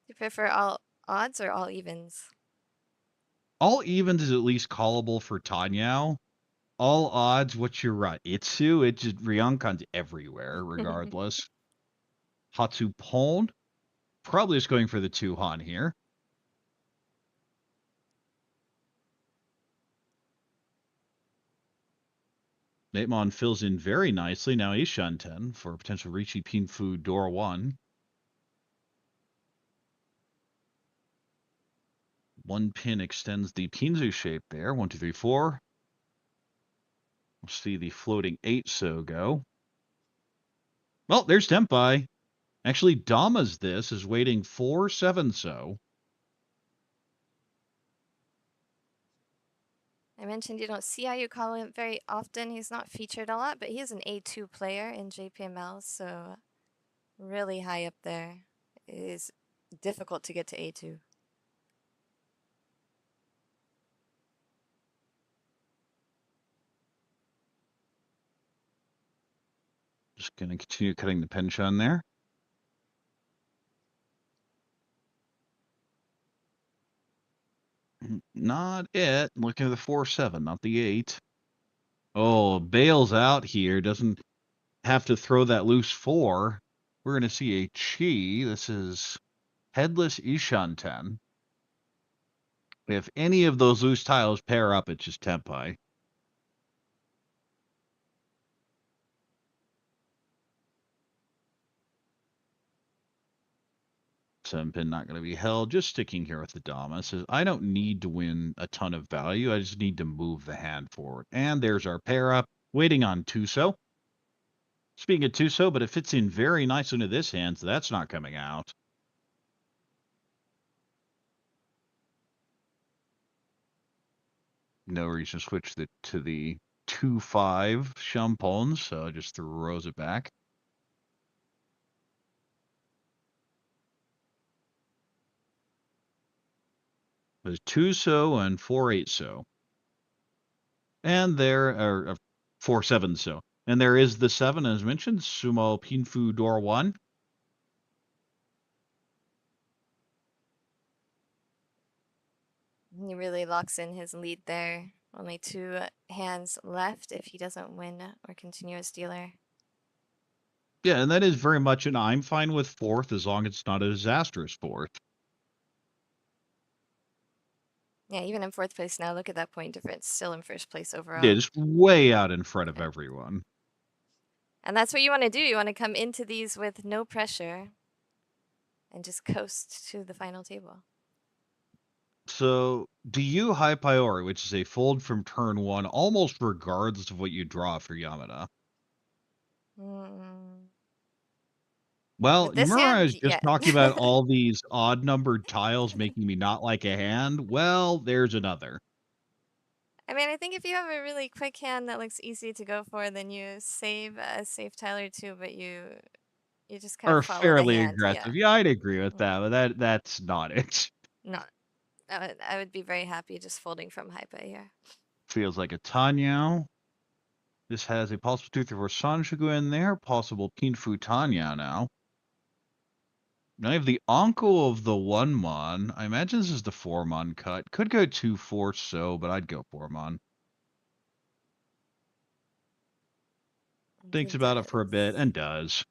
do you prefer all odds or all evens? All evens is at least callable for Tanyao. All odds, what's your right? Itsu, it just Ryokon's everywhere, regardless. Hatsupon, probably just going for the 2 Han here. Natemon fills in very nicely. Now Ishunten for potential Richi Pinfu Door 1. 1 pin extends the Pinzu shape there. 1, 2, 3, 4. We'll see the floating 8 so go. Well, there's Tempai. Actually, Dama's this is waiting for 7 so. I mentioned you don't see Ayukawa very often. He's not featured a lot, but he is an A2 player in JPML, so really high up there. It is difficult to get to A2. Just going to continue cutting the penchant there. Not it. Looking at the 4-7, not the 8. Oh, bails out here. Doesn't have to throw that loose 4. We're going to see a chi. This is headless Ishanten. If any of those loose tiles pair up, it's just Tempai. Sempin not going to be held. Just sticking here with the Dama. Says, I don't need to win a ton of value. I just need to move the hand forward. And there's our pair up. Waiting on Tuso. Speaking of Tuso, but it fits in very nice into this hand, so that's not coming out. No reason to switch to the 2-5 Champons, so it just throws it back. There's 2-so and 4-8-so. And there are 4-7-so. And there is the 7, as mentioned, Sumo Pinfu Door 1. He really locks in his lead there. Only 2 hands left if he doesn't win or continue as dealer. Yeah, and that is very much an I'm fine with 4th as long as it's not a disastrous 4th. Yeah, even in 4th place now, look at that point difference. Still in 1st place Yeah, overall. just way out in front of everyone. And that's what you want to do. You want to come into these with no pressure and just coast to the final table. So, do you high priori, which is a fold from turn 1, almost regardless of what you draw for Yamada? Mm. Well, With you this remember I hand, was just yeah. talking about all these odd numbered tiles making me not like a hand? Well, there's another. I mean, I think if you have a really quick hand that looks easy to go for, then you save a safe tile or two, but you just kind of Or follow the fairly hand. Yeah. aggressive. Yeah, I'd agree with Mm. that, but that's not it. No, I would be very happy just folding from Hypa here. Feels like a Tanyao. This has a possible 2-3-4 Sanshougu in there, possible Pinfu Tanyao now. Now I have the Onko of the 1-mon. I imagine this is the 4-mon cut. Could go 2-4 so, but I'd go 4-mon. He Thinks about it for a bit does. and does.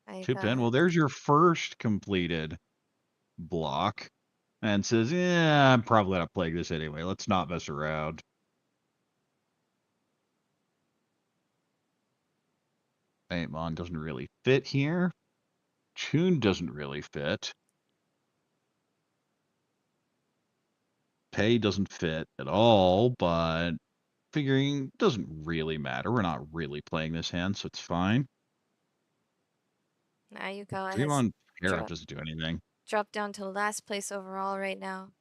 I Chipped in. got. Well, there's your first completed block. And says, yeah, I'm probably not playing this anyway. Let's not mess around. Mon doesn't really fit here. Chun doesn't really fit. Pei doesn't fit at all, but figuring doesn't really matter. We're not really playing this hand, so it's fine. Now Yukawa has Dreamon pair up dropped doesn't do anything. dropped down to last place overall right now.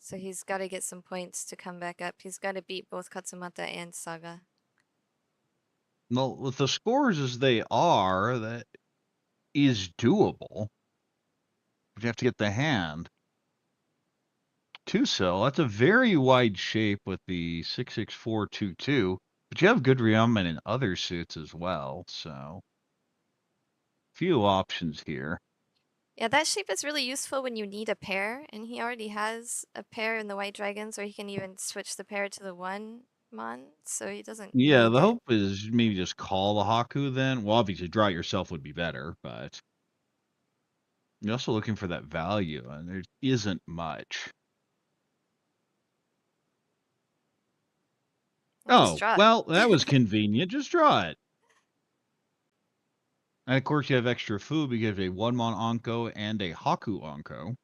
So he's got to get some points to come back up. He's got to beat both Katsumata and Saga. Well, with the scores as they are, that is doable. But you have to get the hand. Two-cell, that's a very wide shape with the 66422, but you have good rearmament in other suits as well, so few options here. Yeah, that shape is really useful when you need a pair, and he already has a pair in the White Dragons, or he can even switch the pair to the 1-mon, so he doesn't Yeah, need the it. hope is maybe just call the Haku then. Well, obviously draw it yourself would be better, but you're also looking for that value, and there isn't much. Well, just Oh, draw well, that was it. convenient. Just draw it. And of course, you have extra food because you have a 1-mon Onko and a Haku Onko.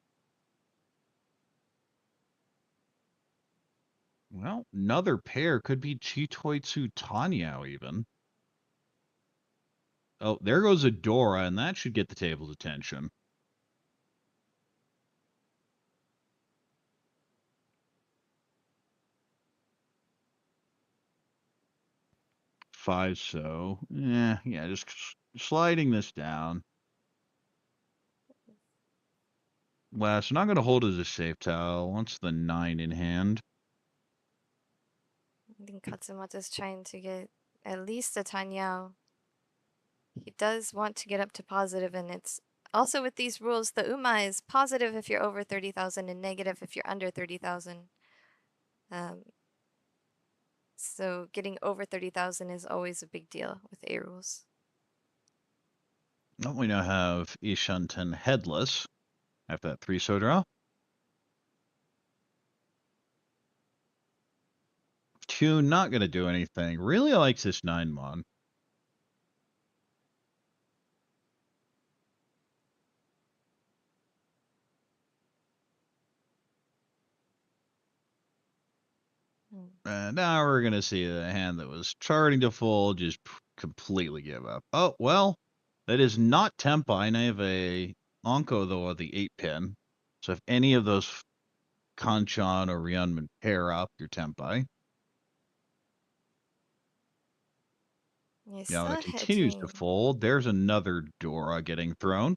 Well, another pair could be Chitoitsu Tanyao even. Oh, there goes Adora, and that should get the table's attention. Five so. Yeah, just sliding this down. Well, so not going to hold as a safe tile. Wants the 9 in hand. I think Katsumata's trying to get at least a Tanyao. He does want to get up to positive, and it's also with these rules, the UMA is positive if you're over 30,000 and negative if you're under 30,000. Um, So getting over 30,000 is always a big deal with A rules. Oh, we now have Ishanten headless after that 3 draw. 2 not going to do anything. Really likes this 9-mon. And now we're going to see a hand that was charting to fold just completely give up. Oh, well, that is not Tempai. And I have a Onko, though, of the 8-pin. So if any of those Kanchan or Ryunman pair up, your Tempai. He's Now still that continues to hedging. fold. There's another Dora getting thrown.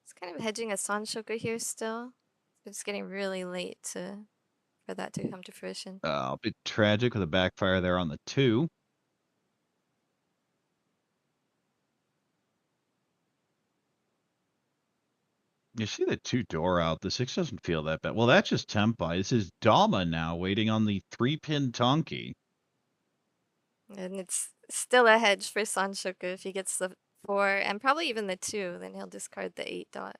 It's kind of hedging a Sanshoku here still. It's getting really late for that to come to fruition. A bit tragic with a backfire there on the 2. You see the 2 door out. The 6 doesn't feel that bad. Well, that's just Tempai. This is Dama now waiting on the 3-pin Tonki. And it's still a hedge for Sanshoku. If he gets the 4 and probably even the 2, then he'll discard the 8 dot.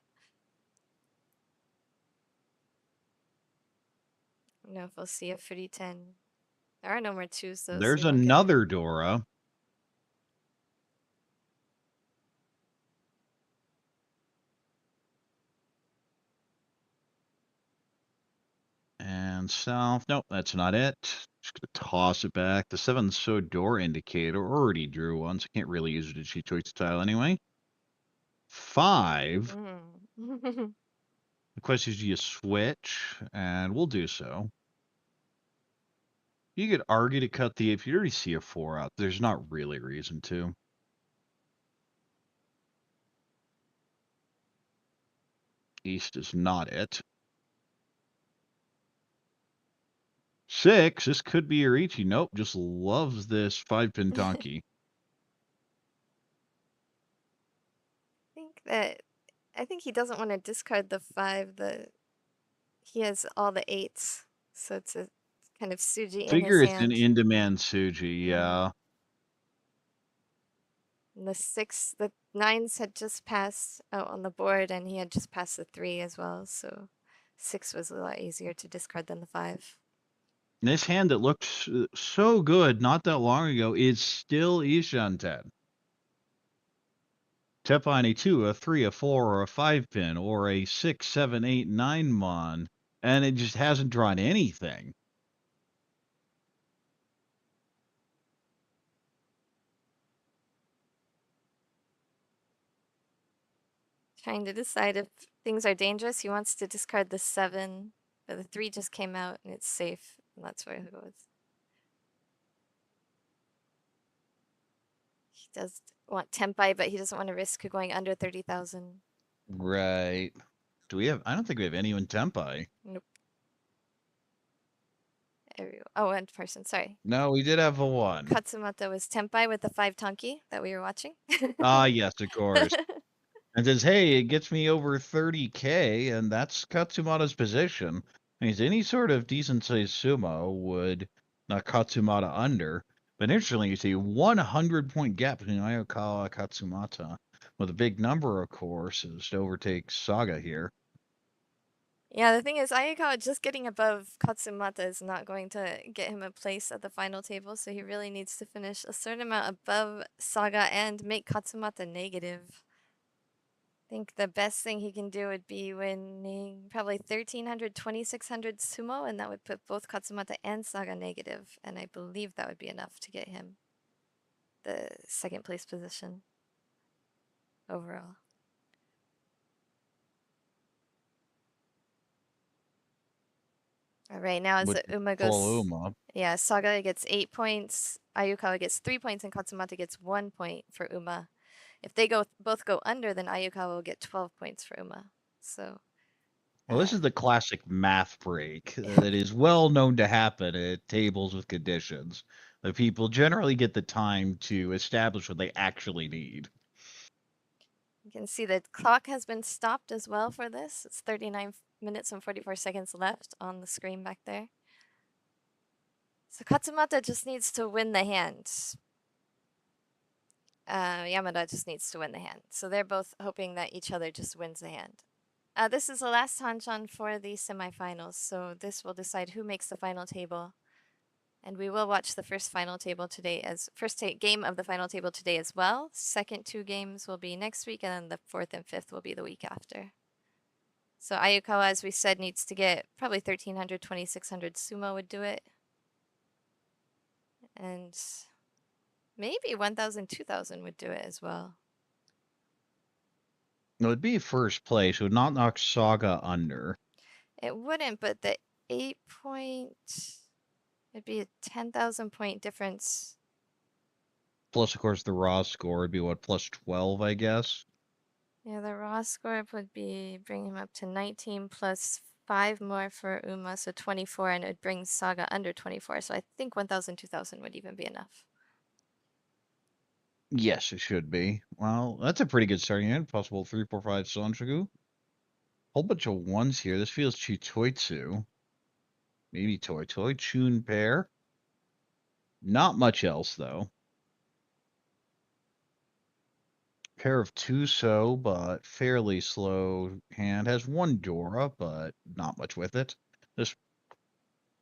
I don't know if we'll see a fruity 10. There are no more 2s though, so There's we won't get it. another Dora. And south. Nope, that's not it. Just gonna toss it back. The 7 so door indicator already drew one, so can't really use it as cheat choice tile anyway. 5. Mm. The question is, do you switch? And we'll do so. You could argue to cut the 8. If you already see a 4 out, there's not really a reason to. East is not it. 6. This could be a Ichi. Nope, just loves this 5-pin Tonki. I think he doesn't want to discard the 5. He has all the 8s, so it's a kind of Suji in his Figure it's an hand. in-demand Suji, yeah. And the 9s had just passed out on the board, and he had just passed the 3 as well, so 6 was a lot easier to discard than the 5. This hand that looked so good not that long ago is still Ishanten. Tepine a 2, a 3, a 4, or a 5-pin, or a 6, 7, 8, 9-mon, and it just hasn't drawn anything. Trying to decide if things are dangerous. He wants to discard the 7, but the 3 just came out, and it's safe, and that's where he goes. He does want Tempai, but he doesn't want to risk going under 30,000. Right. Do we have? I don't think we have anyone Tempai. Nope. Oh, and person, sorry. No, we did have a 1. Katsumata was Tempai with the 5 Tonki that we were watching. Ah, yes, of course. And says, hey, it gets me over 30K, and that's Katsumata's position. Means any sort of decent sized sumo would knock Katsumata under. But interestingly, you see 100-point gap between Ayakawa and Katsumata, with a big number, of course, is to overtake Saga here. Yeah, the thing is, Ayakawa just getting above Katsumata is not going to get him a place at the final table, so he really needs to finish a certain amount above Saga and make Katsumata negative. I think the best thing he can do would be winning probably 1,300, 2,600 sumo, and that would put both Katsumata and Saga negative, and I believe that would be enough to get him the second place position overall. All right, now as With the Uma full goes, Uma. yeah, Saga gets 8 points, Ayukawa gets 3 points, and Katsumata gets 1 point for Uma. If they both go under, then Ayukawa will get 12 points for Uma. So, Well, this is the classic math break that is well known to happen at tables with conditions. The people generally get the time to establish what they actually need. you can see the clock has been stopped as well for this. It's 39 minutes and 44 seconds left on the screen back there. So Katsumata just needs to win the hand. Yamada just needs to win the hand. So they're both hoping that each other just wins the hand. This is the last Hanchan for the semifinals, so this will decide who makes the final table. And we will watch the first final table today as game of the final table today as well. Second two games will be next week, and then the fourth and fifth will be the week after. So Ayukawa, as we said, needs to get probably 1300, 2600 sumo would do it. And maybe 1000, 2000 would do it as well. It would be first place. It would not knock Saga under. It wouldn't, but the 8-point, it'd be a 10,000 point difference. Plus, of course, the raw score would be what, plus 12, I guess? Yeah, the raw score would be bring him up to 19 plus 5 more for Uma, so 24, and it would bring Saga under 24. So I think 1000, 2000 would even be enough. Yes, it should be. Well, that's a pretty good starting hand. Possible 3, 4, 5 Sanshigu. Whole bunch of ones here. This feels Chitoitsu. Maybe Toy Toy. Chun pair. Not much else, though. Pair of two so, but fairly slow hand. Has one Dora, but not much with it. This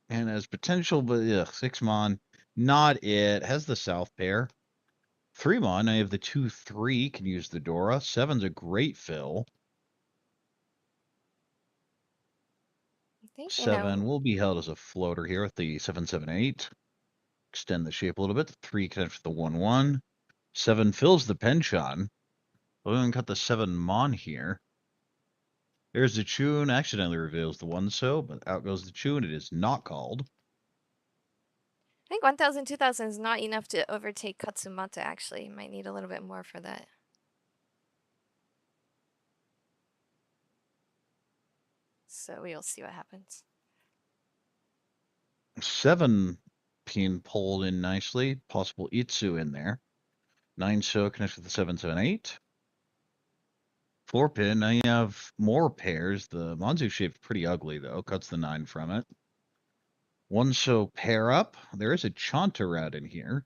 hand has potential, but ugh, 6 mon. Not it. Has the south pair. 3 mon. I have the 2-3. Can use the Dora. 7's a great fill. I think, 7 will be held as a floater here with the 7-7-8. Extend the shape a little bit. 3 connects with the 1-1. 7 fills the penchant. We're going to cut the 7 mon here. There's the tune. Accidentally reveals the 1 so, but out goes the tune. It is not called. I think 1000, 2000 is not enough to overtake Katsumata, actually. You might need a little bit more for that. So we'll see what happens. 7 being pulled in nicely. Possible Itsu in there. 9 so connects with the 7-7-8. 4 pin. Now you have more pairs. The Manzu shape's pretty ugly, though. Cuts the 9 from it. 1 so pair up. There is a Chanta route in here.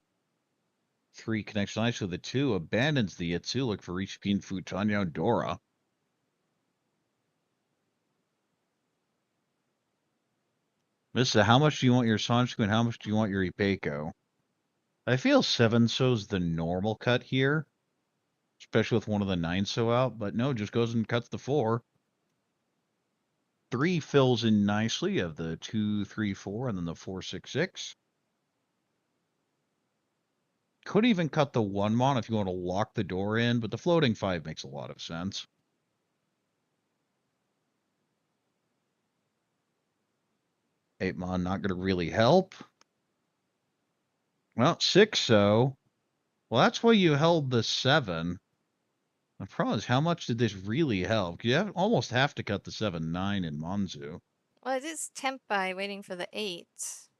3 connects nicely with the 2. Abandons the Itsu. Look for Reach Pin Futanyo Dora. Missa, how much do you want your Sanshku and how much do you want your Ipeiko? I feel 7 so's the normal cut here, especially with one of the 9 so out, but no, just goes and cuts the 4. 3 fills in nicely of the 2-3-4 and then the 4-6-6. Could even cut the 1 mon if you want to lock the door in, but the floating 5 makes a lot of sense. Eight mon not going to really help. Well, 6 so. Well, that's why you held the 7. The problem is, how much did this really help? You almost have to cut the 7-9 in Manzu. Well, it is Tempai waiting for the 8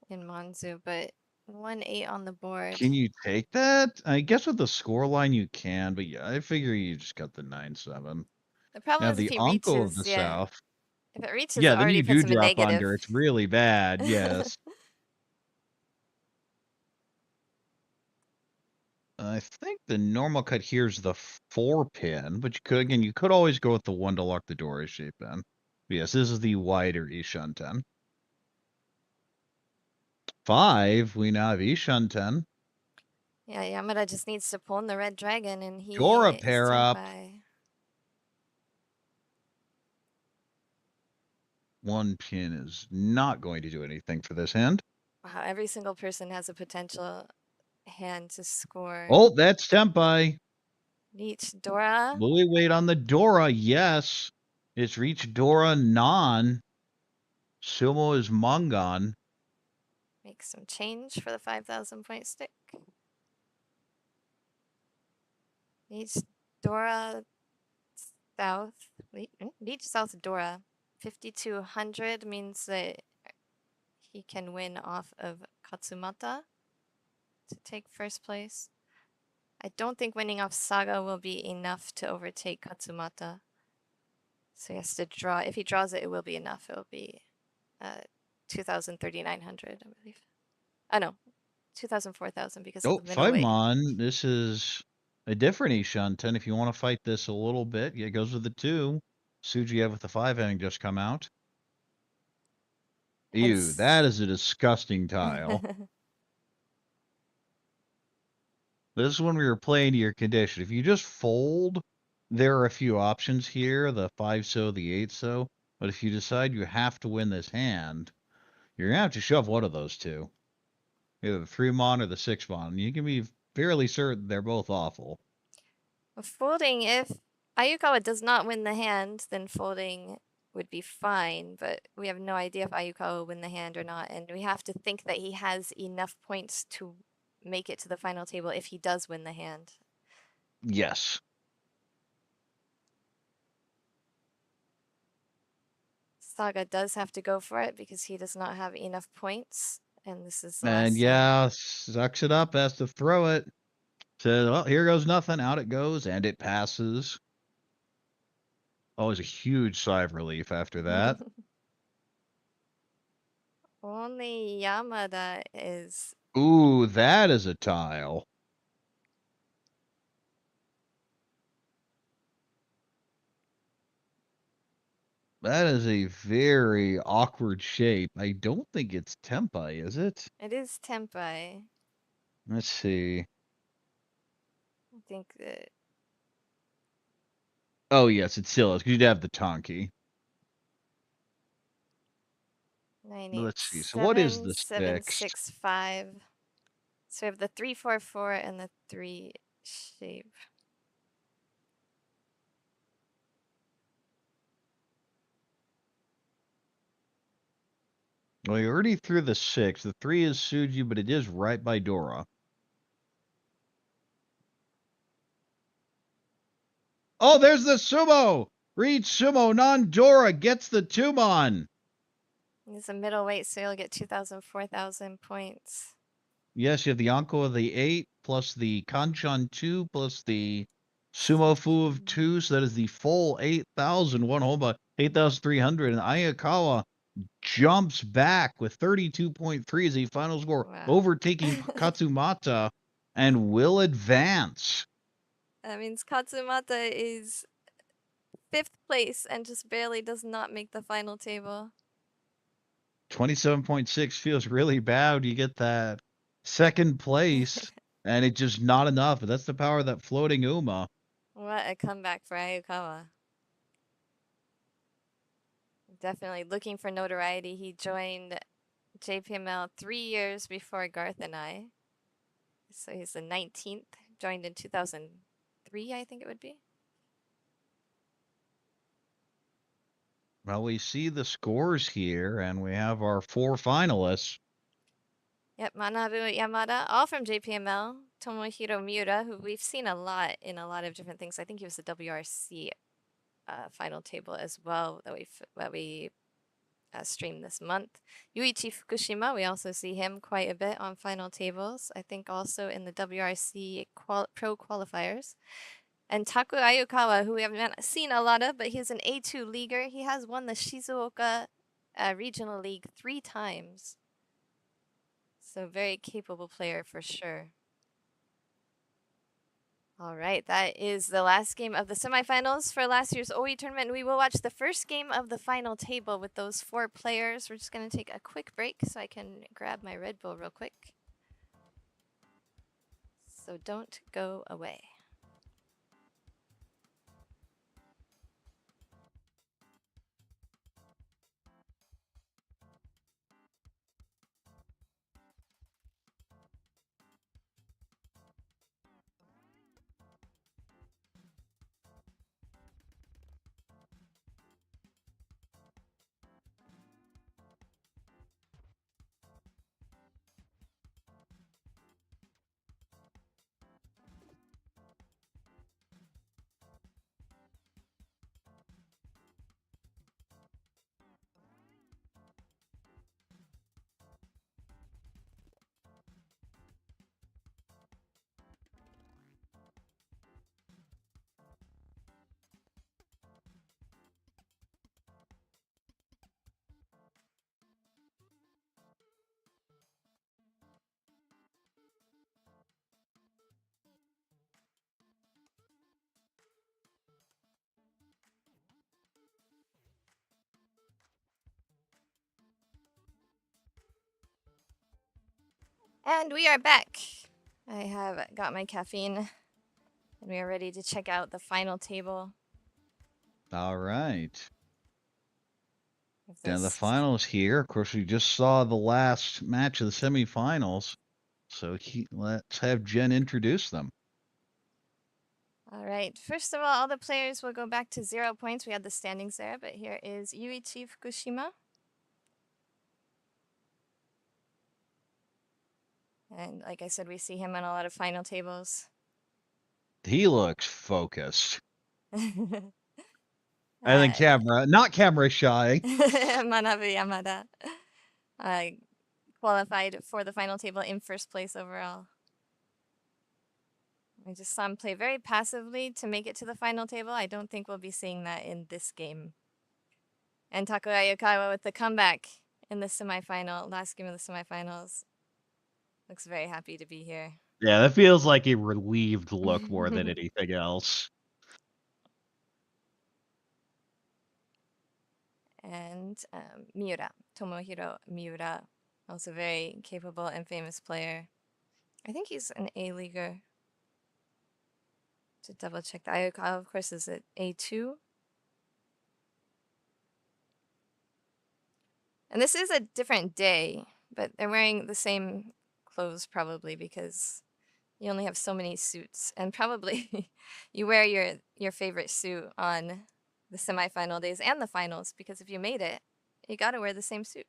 in Manzu, but 1-8 on the board. Can you take that? I guess with the score line you can, but yeah, I figure you just got the 9-7. The problem Now is if the he uncle of reaches, the yeah. south. If it reaches, it Yeah, then already you do puts him in drop negative. under. It's really bad. Yes. I think the normal cut here is the 4 pin, but you could always go with the 1 to lock the door shape in. But yes, this is the wider Ishanten. 5, we now have Ishanten. Yeah, Yamada just needs to pull in the red dragon, and he Dora is pair up. Tempai. 1 pin is not going to do anything for this hand. Wow, every single person has a potential hand to score. Oh, that's Tempai. Reach Dora. Will we wait on the Dora? Yes. It's reached Dora non. Sumo is Mongon. Make some change for the 5,000 point stick. Reach Dora South. Reach South Dora. 5,200 means that he can win off of Katsumata to take first place. I don't think winning off Saga will be enough to overtake Katsumata. So he has to draw. If he draws it, it will be enough. It will be 2,000, 3,900, I believe. Oh no, 2,000, 4,000 because of Oh, the middleweight. Fightemon, this is a different Ishunten. If you want to fight this a little bit, it goes with the 2. Sujiev with the 5 having just come out. And Ew, that is a disgusting tile. This is when we were playing to your condition. If you just fold, there are a few options here, the 5 so, the 8 so. But if you decide you have to win this hand, you're going to have to shove one of those two. Either the 3 mon or the 6 mon. You can be fairly certain they're both awful. folding, if Ayukawa does not win the hand, then folding would be fine, but we have no idea if Ayukawa will win the hand or not, and we have to think that he has enough points to make it to the final table if he does win the hand. Yes. Saga does have to go for it because he does not have enough points, and this is the And last hand. yeah, sucks it up, has to throw it. Says, well, here goes nothing. Out it goes, and it passes. Always a huge sigh of relief after that. Only Yamada is. Ooh, that is a tile. That is a very awkward shape. I don't think it's Tempai, is it? It is Tempai. Let's see. I think that Oh, yes, it's still is, because you'd have the Tonki. Let's see. So what is 987 the 6? 765. So we have the 344 and the 3 shape. Well, you already threw the 6. The 3 is Suji, but it is right by Dora. Oh, there's the Sumo! Read Sumo, non-Dora gets the Tumon! It's a middleweight, so you'll get 2,000, 4,000 points. Yes, you have the Anko of the 8, plus the Kanchan 2, plus the Sumo Fu of Suji. 2, so that is the full 8,000, one whole by 8,300, and Ayakawa jumps back with 32.3 as a final score, Wow. overtaking Katsumata, and will advance. That means Katsumata is 5th place and just barely does not make the final table. 27.6 feels really bad. You get that second place, and it's just not enough. But that's the power of that floating Uma. What a comeback for Ayukawa. Definitely looking for notoriety. He joined JPML 3 years before Garth and I. So he's the 19th, joined in 2003, I think it would be. Well, we see the scores here, and we have our 4 finalists. Yep, Manabu Yamada, all from JPML. Tomohiro Miura, who we've seen a lot in a lot of different things. I think he was the WRC final table as well that we streamed this month. Yuichi Fukushima, we also see him quite a bit on final tables. I think also in the WRC pro qualifiers. And Taku Ayukawa, who we haven't seen a lot of, but he's an A2 leaguer. He has won the Shizuoka Regional League 3 times. So very capable player for sure. All right, that is the last game of the semifinals for last year's OE tournament. We will watch the first game of the final table with those 4 players. We're just going to take a quick break so I can grab my Red Bull real quick. So don't go away. And we are back. I have got my caffeine, and we are ready to check out the final table All right. of Down to the this. finals here. Of course, we just saw the last match of the semifinals. So let's have Jen introduce them. All right. First of all the players will go back to 0 points. We had the standings there, but here is Yuichi Fukushima. And like I said, we see him on a lot of final tables. He looks focused. uh, I think not camera shy. Manabu Yamada qualified for the final table in first place overall. I just saw him play very passively to make it to the final table. I don't think we'll be seeing that in this game. And Takuya Yukawa with the comeback in the semifinal, last game of the semifinals. Looks very happy to be here. Yeah, that feels like a relieved look more than anything else. And Miura, Tomohiro Miura, also very capable and famous player. I think he's an A-leaguer. To double check that. Ayukawa, of course, is at A2. And this is a different day, but they're wearing the same clothes probably because you only have so many suits, and probably you wear your favorite suit on the semifinal days and the finals, because if you made it, you got to wear the same suit.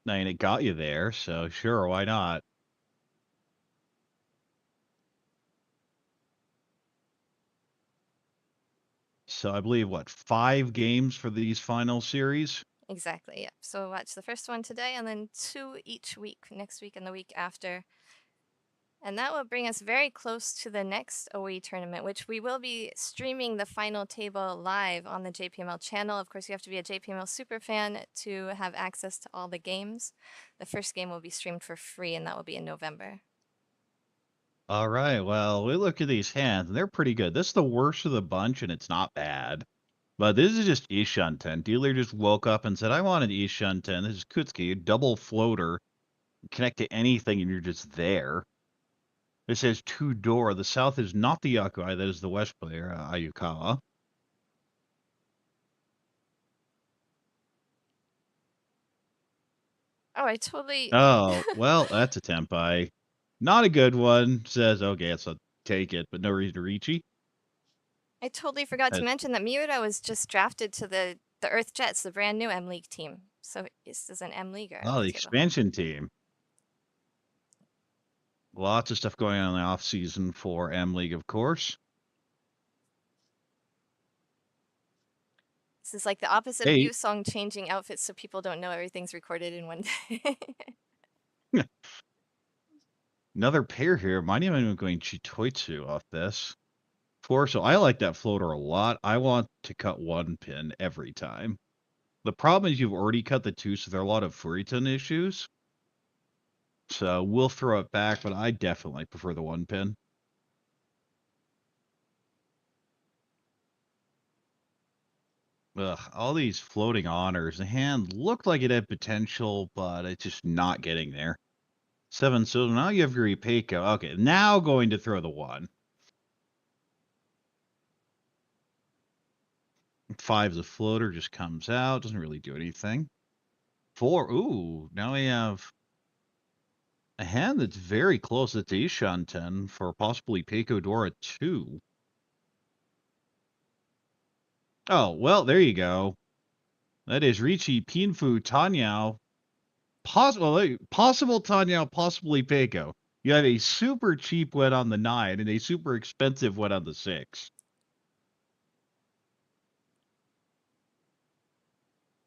I mean, it got you there, so sure, why not? So I believe, what, 5 games for these final series? Exactly. Yep. So watch the first one today, and then 2 each week, next week and the week after. And that will bring us very close to the next OE tournament, which we will be streaming the final table live on the JPML channel. Of course, you have to be a JPML superfan to have access to all the games. The first game will be streamed for free, and that will be in November. All right, well, we look at these hands, and they're pretty good. This is the worst of the bunch, and it's not bad. But this is just Ishunten. Dealer just woke up and said, I want an Ishunten. This is Kutsuki, double floater. Connect to anything, and you're just there. This says two door. The south is not the Yakuai, that is the west player, Ayukawa. Oh, I totally Oh, well, that's a tempai. Not a good one. Says, okay, so take it, but no reason to reachy. I totally forgot to That's, mention that Miura was just drafted to the Earth Jets, the brand new M League team. So this is an M Leaguer at oh, the the table. expansion team. Lots of stuff going on in the off season for M League, of course. This is like the opposite of Hey, Song changing outfits so people don't know everything's recorded in one day. another pair here. Might even going Chitoitsu off this. So I like that floater a lot. I want to cut one pin every time. The problem is you've already cut the two, so there are a lot of Furiton issues. So we'll throw it back, but I definitely prefer the one pin. Ugh, all these floating honors. The hand looked like it had potential, but it's just not getting there. 7, so now you have your Ipeco. Okay, now going to throw the one. 5's a floater, just comes out, doesn't really do anything. 4, ooh, now we have a hand that's very close. It's Ishanten for possibly Peiko Dora 2. Oh, well, there you go. That is Ricci, Pinfu, Tanyao. Possible Tanyao, possibly Peiko. You have a super cheap wet on the 9 and a super expensive wet on the 6.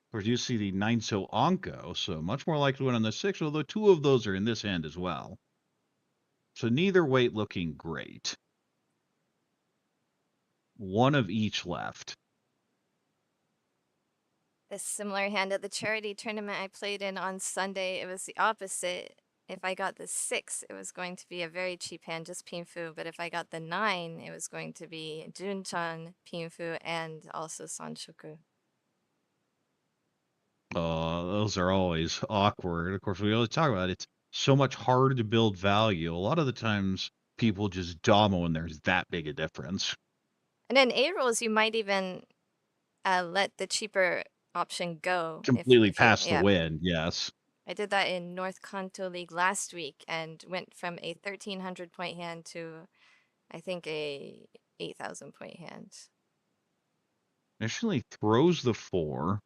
Of course, you see the 9 so Anko, so much more likely one on the 6, although 2 of those are in this hand as well. So neither weight looking great. One of each left. This similar hand at the charity tournament I played in on Sunday, it was the opposite. If I got the 6, it was going to be a very cheap hand, just Pinfu. But if I got the 9, it was going to be Junchan, Pinfu, and also Sanshoku. Those are always awkward. Of course, we always talk about it. It's so much harder to build value. A lot of the times people just domo when there's that big a difference. And in A rolls, you might even let the cheaper option go Completely if you past the yeah. win, yes. I did that in North Kanto League last week and went from a 1,300 point hand to I think a 8,000 point hand. Initially throws the 4.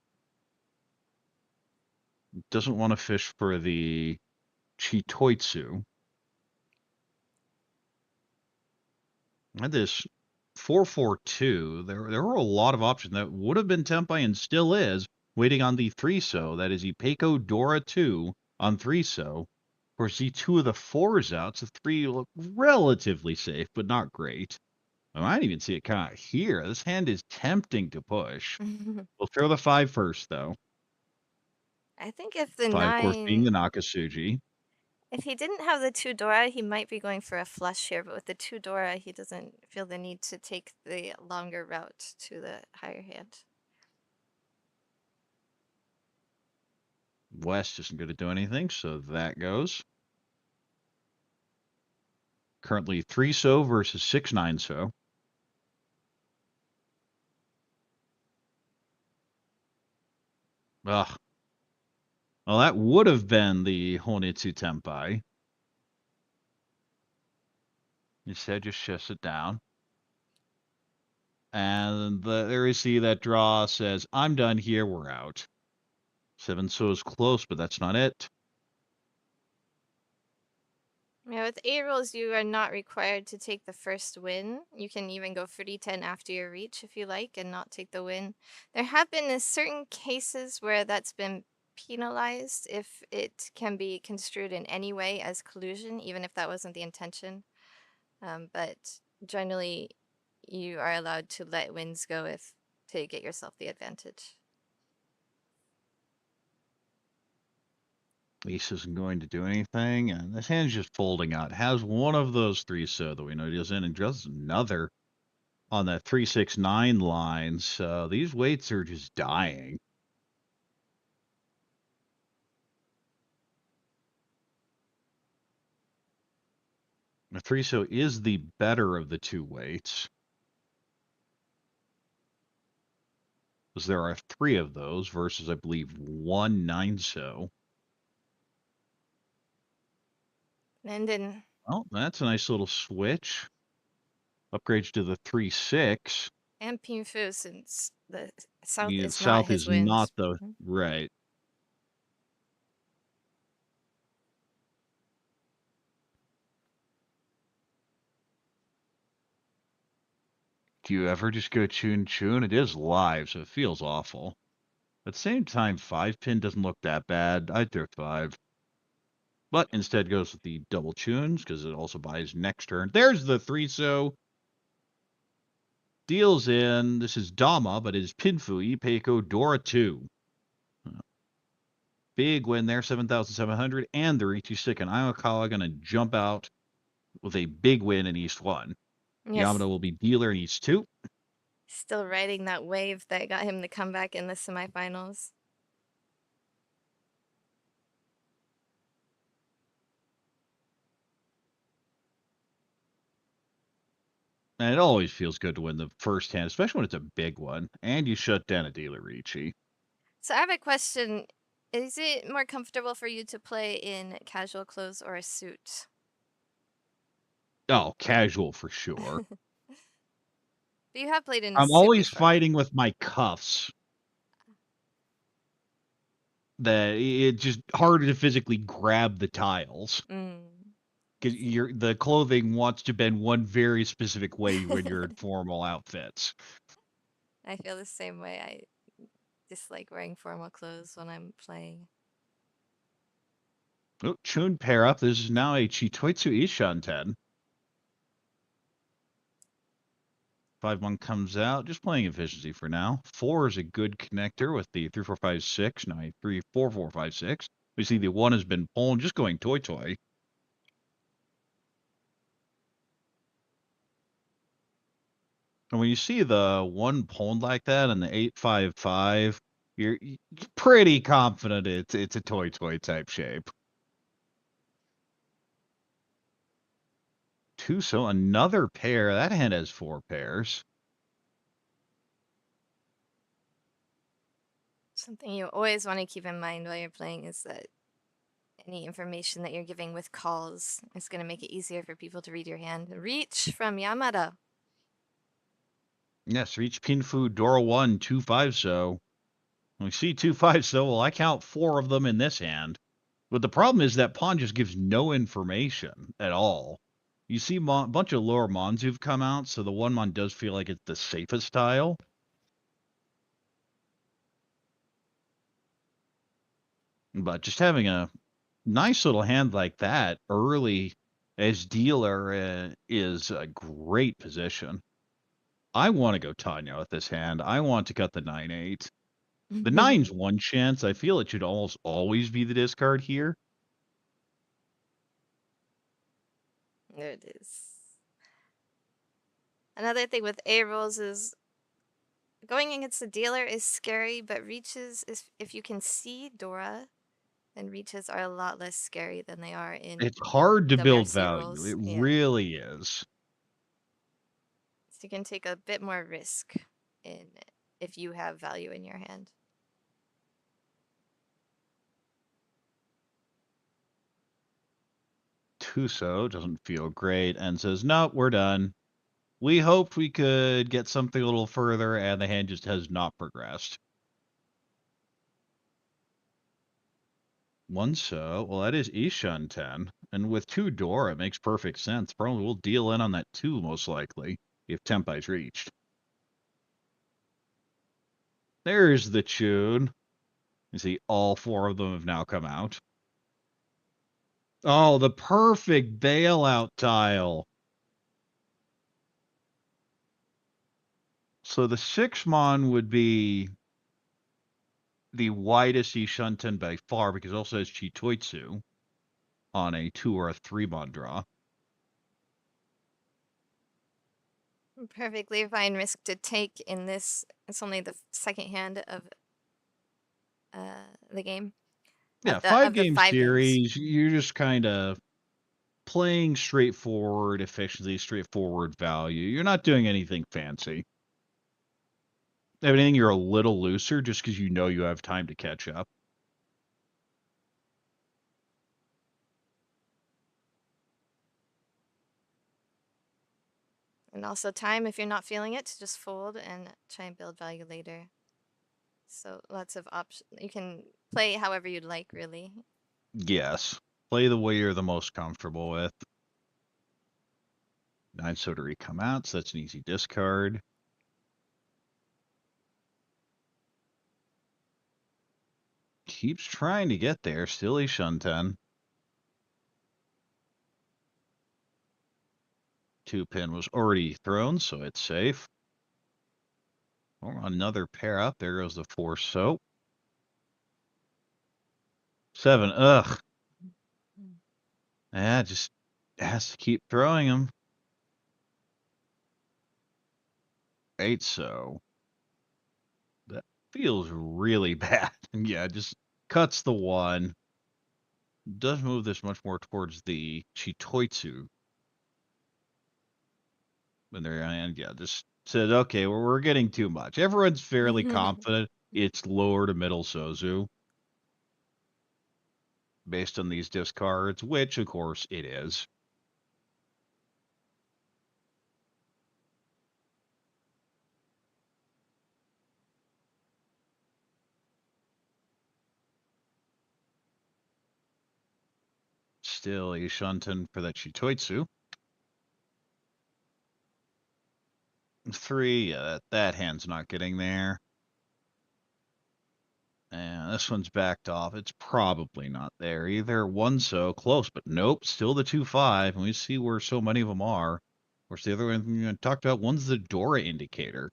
Doesn't want to fish for the Chitoitsu. Had this 442. There were a lot of options that would have been Tempai and still is waiting on the 3-so. That is Ipeco Dora 2 on 3-so. Of course, the 2 of the 4s out, so 3 look relatively safe, but not great. I might even see it kind of here. This hand is tempting to push. We'll throw the 5 first, though. I think if the 5, of course, being 9, the Nakasuji. if he didn't have the 2 Dora, he might be going for a flush here, but with the 2 Dora, he doesn't feel the need to take the longer route to the higher hand. West isn't going to do anything, so that goes. Currently 3-so versus 6-9-so. Ugh. Well, that would have been the Honitsu Tempai. Instead, just shifts it down. And there you see that draw says, I'm done here, we're out. 7-so is close, but that's not it. Yeah, with A rolls, you are not required to take the first win. You can even go 30-10 after your reach if you like and not take the win. There have been certain cases where that's been penalized if it can be construed in any way as collusion, even if that wasn't the intention. But generally, you are allowed to let wins go if to get yourself the advantage. Ace isn't going to do anything, and this hand's just folding out. Has one of those 3-so that we know deals in, and just another on that 3-6-9 line. So these weights are just dying. The 3-so is the better of the two weights, because there are 3 of those versus, I believe, 1 9-so. And then Oh, that's a nice little switch. Upgrades to the 3-6. and Pinfu, since the south The is not South his is not wins. the right. Do you ever just go chun chun? It is live, so it feels awful. At the same time, 5-pin doesn't look that bad. I'd throw 5. But instead goes with the double tunes, because it also buys next turn. There's the 3-so. Deals in. This is Dama, but it is Pinfui, Peiko, Dora 2. Big win there, 7,700. And the Riichi Stick and Iokawa going to jump out with a big win in East 1. Yes, Yamada will be dealer in East 2. still riding that wave that got him the comeback in the semifinals. And it always feels good to win the first hand, especially when it's a big one. And you shut down a dealer Ricci. So I have a question. Is it more comfortable for you to play in casual clothes or a suit? Oh, casual for sure. But you have played in a I'm suit always before. fighting with my cuffs. That it's just harder to physically grab the tiles. Mm. Because the clothing wants to bend one very specific way when you're in formal outfits. I feel the same way. I dislike wearing formal clothes when I'm playing. Oh, Chun pair up. This is now a Chitoitsu Ishanten. 5-1 comes out. Just playing efficiency for now. 4 is a good connector with the 3-4-5-6. Now a 3-4-4-5-6. We see the 1 has been pulled, just going toy toy. And when you see the 1 pulled like that and the 8-5-5, you're pretty confident it's a toy toy type shape. Two, so another pair. That hand has 4 pairs. Something you always want to keep in mind while you're playing is that any information that you're giving with calls is going to make it easier for people to read your hand. Reach from Yamada. Yes, reach Pinfu, Dora 1, 2-5 so. We see 2-5 so, well, I count 4 of them in this hand. But the problem is that pawn just gives no information at all. You see a bunch of lower mons who've come out, so the one mon does feel like it's the safest tile. But just having a nice little hand like that early as dealer is a great position. I want to go Tanya with this hand. I want to cut the 9-8. The 9's one chance. I feel it should almost always be the discard here. There it is. Another thing with A rolls is going against the dealer is scary, but reaches is if you can see Dora, then reaches are a lot less scary than they are in It's hard to build WRC value. rolls. It Yeah. really is. So you can take a bit more risk in if you have value in your hand. Tuso doesn't feel great and says, "Nope, we're done. We hoped we could get something a little further, and the hand just has not progressed." One so, well, that is Ishan 10. And with 2 Dora, it makes perfect sense. Probably we'll deal in on that 2, most likely, if Tempai's reached. There's the tune. You see, all 4 of them have now come out. Oh, the perfect bailout tile. So the 6 mon would be the widest Ishunten by far because it also has Chitoitsu on a 2 or a 3 mon draw. Perfectly fine risk to take in this. It's only the second hand of the game. Yeah, Of the 5-game 5 games. series, you're just kind of playing straightforward efficiency, straightforward value. You're not doing anything fancy. If anything, you're a little looser just because you know you have time to catch up. And also time if you're not feeling it to just fold and try and build value later. So lots of options. You can play however you'd like, really. Yes. Play the way you're the most comfortable with. 9 Soteri come out, so that's an easy discard. Keeps trying to get there. Still a Shunten. 2 pin was already thrown, so it's safe. Oh, another pair up. There goes the 4 soap. 7. Ugh. Yeah, just has to keep throwing them. 8 so. That feels really bad. Yeah, just cuts the 1. Does move this much more towards the Chitoitsu. When they're and yeah, just said, okay, we're getting too much. Everyone's fairly confident it's lower to middle Sozu based on these discards, which of course it is. Still a Shunten for that Chitoitsu. 3, yeah, that hand's not getting there. And this one's backed off. It's probably not there either. 1 so close, but nope, still the 2-5. And we see where so many of them are. Of course, the other one we talked about, one's the Dora indicator.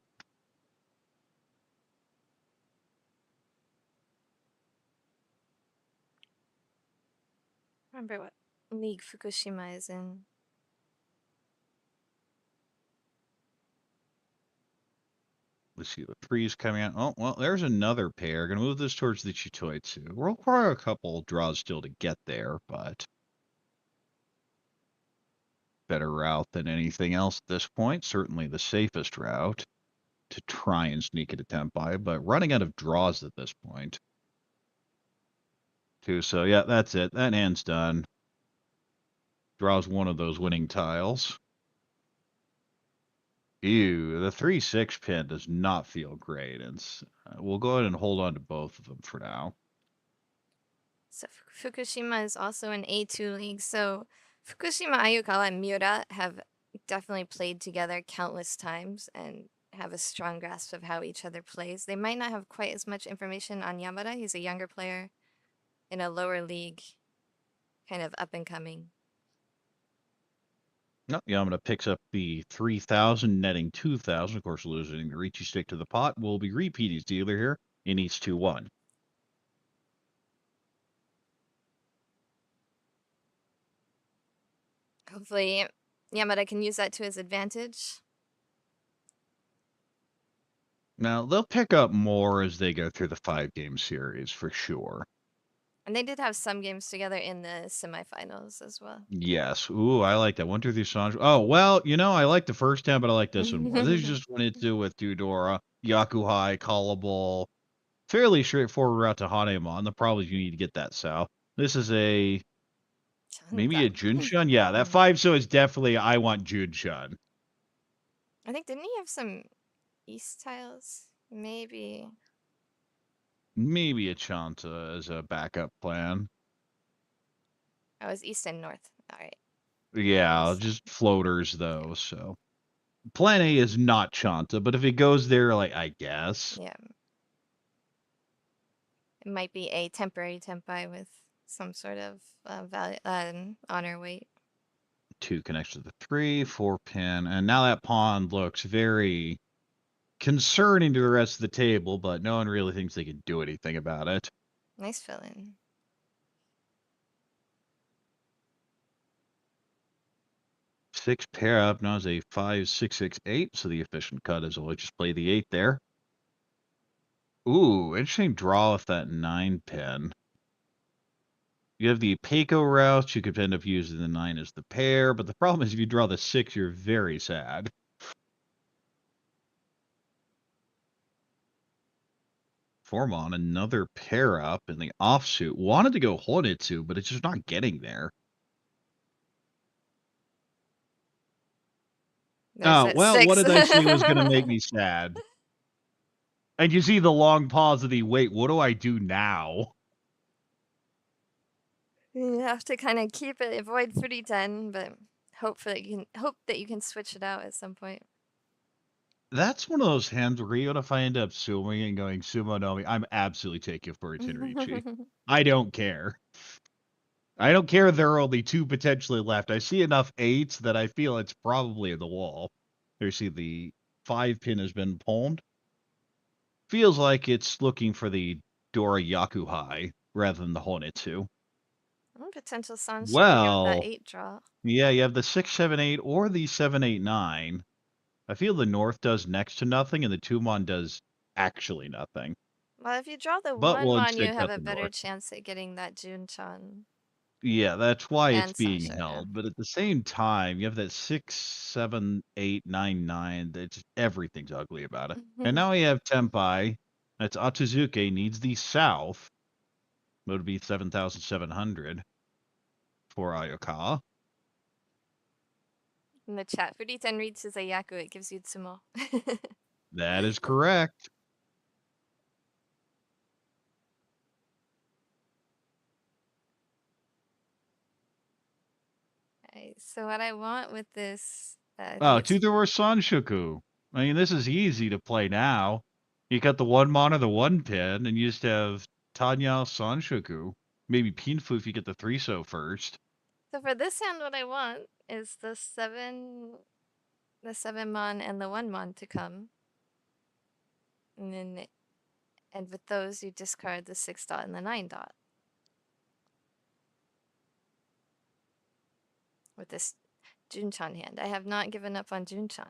Remember what league Fukushima is in. Let's see, the 3's coming out. Oh, well, there's another pair. Gonna move this towards the Chitoitsu. We'll require a couple draws still to get there, but better route than anything else at this point. Certainly the safest route to try and sneak an attempt by, but running out of draws at this point, too. So, yeah, that's it. That hand's done. Draws one of those winning tiles. Ew, the 3-6 pin does not feel great, and we'll go ahead and hold on to both of them for now. So Fukushima is also an A2 league. So Fukushima, Ayukawa, and Miura have definitely played together countless times and have a strong grasp of how each other plays. They might not have quite as much information on Yamada. He's a younger player in a lower league, kind of up and coming. No, Yamada picks up the 3,000, netting 2,000. Of course, losing the Ricci stick to the pot will be repeat dealer here in East 2-1. Hopefully, Yamada can use that to his advantage. Now, they'll pick up more as they go through the 5-game series, for sure. And they did have some games together in the semifinals as well. Yes. Ooh, I like that. 1, 2, 3, Sanjo. Oh, well, I like the first 10, but I like this one more. This is just one it's do with Tudora, Yakuhai, Callable. Fairly straightforward route to Hanemon. The problem is you need to get that south. This is maybe a Junshan? Yeah, that 5 so is definitely I want Junshan. I think, didn't he have some east tiles? Maybe. Maybe a Chanta as a backup plan. Oh, it was east and north. All right. Yeah, East. just floaters though, so. Plan A is not Chanta, but if it goes there, I guess. Yeah. It might be a temporary tempai with some sort of value, honor weight. 2 connects to the 3, 4 pin, and now that pawn looks very concerning to the rest of the table, but no one really thinks they can do anything about it. Nice fill in. 6 pair up now is a 5, 6, 6, 8, so the efficient cut is always just play the 8 there. Ooh, interesting draw with that 9 pin. You have the Peiko route, you could end up using the 9 as the pair, but the problem is if you draw the 6, you're very sad. Formon, another pair up in the offsuit. Wanted to go Honitsu, but it's just not getting there. There's Oh, that well, what 6. did I say was going to make me sad? And you see the long pause of the, wait, what do I do now? You have to kind of keep it, avoid 3-10, but hope that you can switch it out at some point. That's one of those hands where even if I end up suing and going sumo no mi, I'm absolutely taking for Tenrichi. I don't care. I don't care there are only 2 potentially left. I see enough 8s that I feel it's probably in the wall. There you see the 5 pin has been palmed. Feels like it's looking for the Dora Yakuhai rather than the Honitsu. Potential Sanshuku here with that Well, 8 draw. yeah, you have the 6, 7, 8 or the 7, 8, 9. I feel the North does next to nothing and the Tumon does actually nothing. Well, if you draw the But we'll 1-1, you instead have cut a the better North. chance at getting that Junchan Yeah, that's why it's and being Sanshoku. held. But at the same time, you have that 6, 7, 8, 9, 9. It's everything's ugly about it. And now we have Tempai. That's Atsuzuke needs the South. It would be 7,700 for Ayoka. In the chat, Furiten reads as a Yaku, it gives you Tsumo. That is correct. So what I want with this, I think Oh, it's Tudor Sanshoku. I mean, this is easy to play now. You cut the 1 mana, the 1 pin, and you just have Tanya Sanshoku. Maybe Pinfu if you get the 3 so first. so for this hand, what I want is the 7 mon and the 1 mon to come, and with those you discard the 6 dot and the 9 dot. With this Junchan hand, I have not given up on Junchan.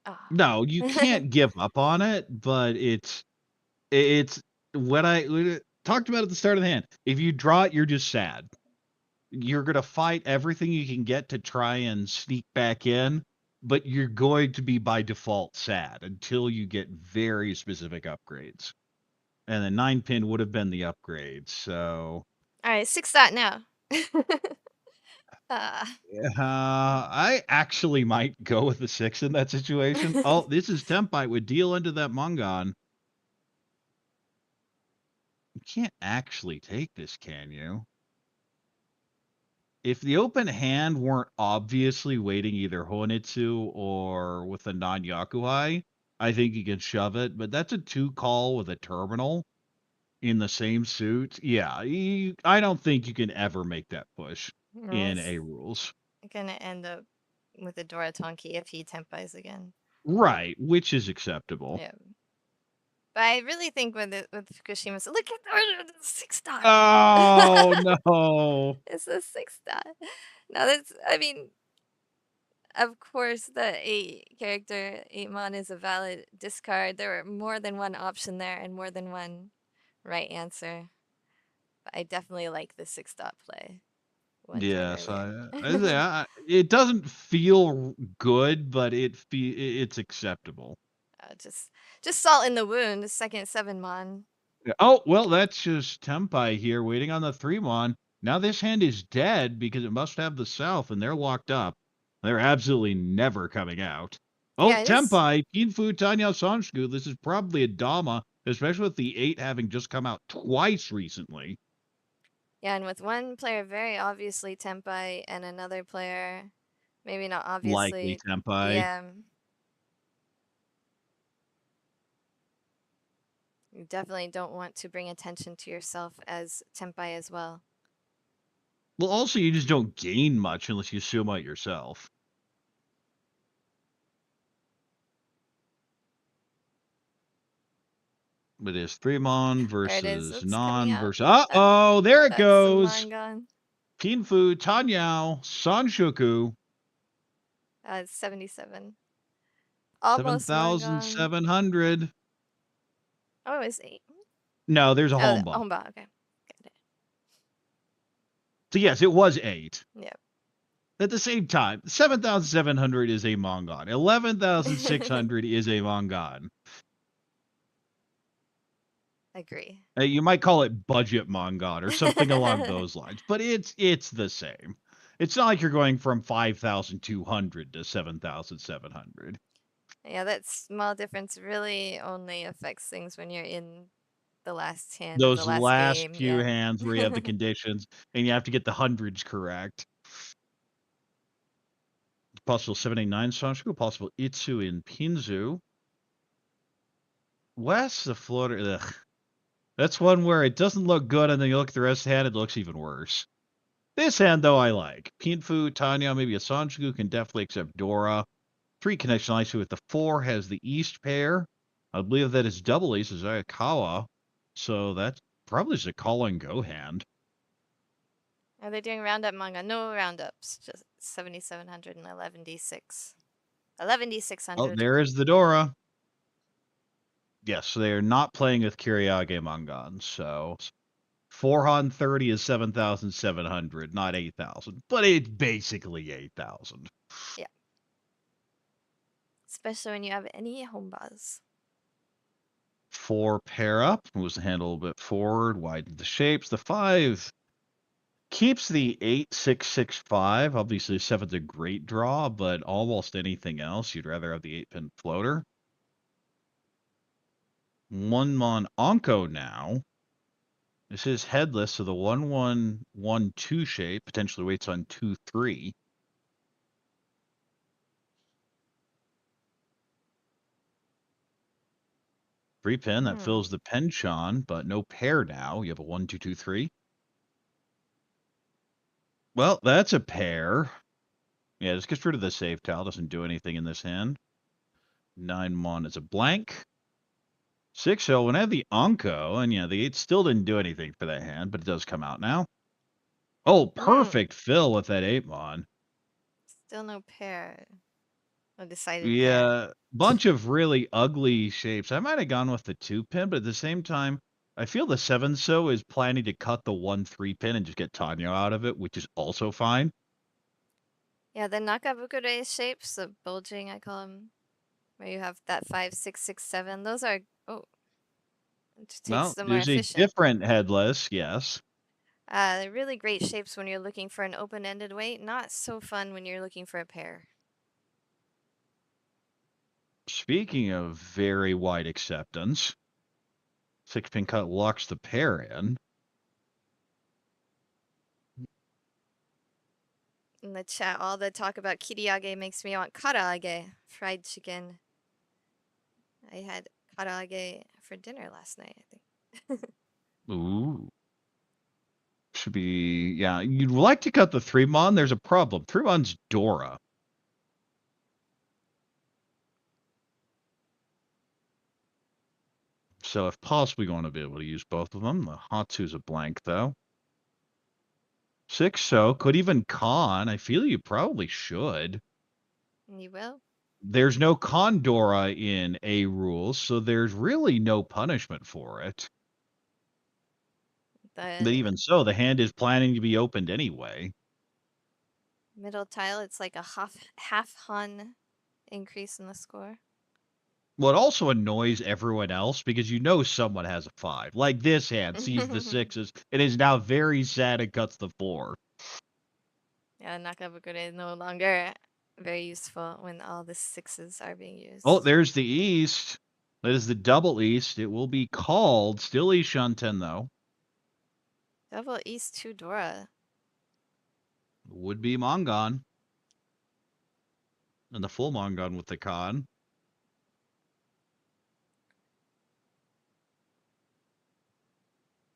Ah. No, you can't give up on it, but it's what I talked about at the start of the hand. If you draw it, you're just sad. You're going to fight everything you can get to try and sneak back in, but you're going to be by default sad until you get very specific upgrades. And the 9-pin would have been the upgrade, so All right, 6 dot now. uh, I actually might go with the 6 in that situation. Oh, this is Tempite with deal into that Mongon. You can't actually take this, can you? If the open hand weren't obviously waiting either Honitsu or with a non-Yakuhai, I think you can shove it, but that's a 2 call with a terminal in the same suit. Yeah, I don't think you can ever make that push no, in it's A rules. gonna end up with a Dora Tonki if he tempais again. Right, which is acceptable. Yeah. But I really think with Fukushima, so look at the 6 dot. Oh, no. It's a 6 dot. Now that's, I mean, of course, the 8 character 8 mon is a valid discard. There were more than one option there and more than one right answer. But I definitely like the 6 dot play one turn Yes, earlier. it doesn't feel good, but it's acceptable. Just salt in the wound. The second 7 mon. Yeah. Oh, well, that's just Tempai here waiting on the 3-mon. Now this hand is dead because it must have the south, and they're locked up. They're absolutely never coming out. Oh, Yeah, it is. Tempai, Kinfu, Tanya, Sanshku. This is probably a Dama, especially with the 8 having just come out twice recently. Yeah, and with one player very obviously Tempai and another player maybe not Likely obviously. Tempai. Yeah. You definitely don't want to bring attention to yourself as Tempai as well. Well, also, you just don't gain much unless you sumo it yourself. But it's 3-mon There it is. versus It's coming non out. versus. Uh-oh, there it That's the goes. Mangon. Kinfu, Tanyao, Sanshoku. It's 77. Almost Mangon. 7,700. Oh, it's 8. No, there's a Oh, home bar. Homba. Okay. Got it. So yes, it was 8. Yep. At the same time, 7,700 is a Mongon. 11,600 is a Mongon. Agree. You might call it budget Mongon or something along those lines, but it's the same. It's not like you're going from 5,200 to 7,700. Yeah, that small difference really only affects things when you're in the last hand of the Those last last game. few Yeah. hands where you have the conditions and you have to get the hundreds correct. Possible 789 Sanshku, possible Itsu in Pinzu. West, the floater. Ugh. That's one where it doesn't look good, and then you look at the rest of the hand, it looks even worse. This hand, though, I like. Pinfu, Tanya, maybe a Sanshku can definitely accept Dora. 3 connection nicely with the 4 has the East pair. I believe that is double ace is Ayakawa. So that's probably just a call and go hand. Are they doing roundup manga? No roundups. Just 7,700 and 11d6. Oh, 11d600. there is the Dora. Yes, they are not playing with Kyriage Mangan, so 430 is 7,700, not 8,000. But it's basically 8,000. Yeah. Especially when you have any hombas. 4 pair up, moves the hand a little bit forward, widens the shapes. The 5 keeps the 8-6-6-5. Obviously, 7's a great draw, but almost anything else, you'd rather have the 8-pin floater. 1-mon Onko now. This is headless, so the 1-1-1-2 shape potentially waits on 2-3. Three pin that fills the penchant, but no pair now. You have a 1-2-2-3. Well, that's a pair. Yeah, just gets rid of the save tile. Doesn't do anything in this hand. 9-mon is a blank. 6-0, when I have the Onko, and yeah, the 8 still didn't do anything for that hand, but it does come out now. Oh, perfect fill with that 8-mon. Still no pair. No decided pair. Yeah, bunch of really ugly shapes. I might have gone with the 2-pin, but at the same time, I feel the 7 so is planning to cut the 1-3 pin and just get Tanya out of it, which is also fine. Yeah, the Nakabukure shapes, the bulging, I call them, where you have that 5, 6, 6, 7. Those are, oh, it just takes Well, the more there's a efficient. different headless, yes. They're really great shapes when you're looking for an open-ended weight. Not so fun when you're looking for a pair. Speaking of very wide acceptance, 6-pin cut locks the pair in. In the chat, all the talk about kiriage makes me want karaage, fried chicken. I had karaage for dinner last night, I think. Ooh. Should be, yeah. You'd like to cut the 3-mon. There's a problem. 3-mon's Dora. So if possibly going to be able to use both of them. The Hatsu's a blank, though. 6 so. Could even con. I feel you probably should. You will? There's no Condora in A rules, so there's really no punishment for it. But The even so, the hand is planning to be opened anyway. middle tile, it's like a half hun increase in the score. Well, it also annoys everyone else because you know someone has a 5. Like this hand sees the 6s and is now very sad and cuts the 4. Yeah, Nakabukure is no longer very useful when all the 6s are being Oh, used. there's the East. That is the double East. It will be called still Ishunten, though. Double East 2 Dora. Would be Mongon. And the full Mongon with the con.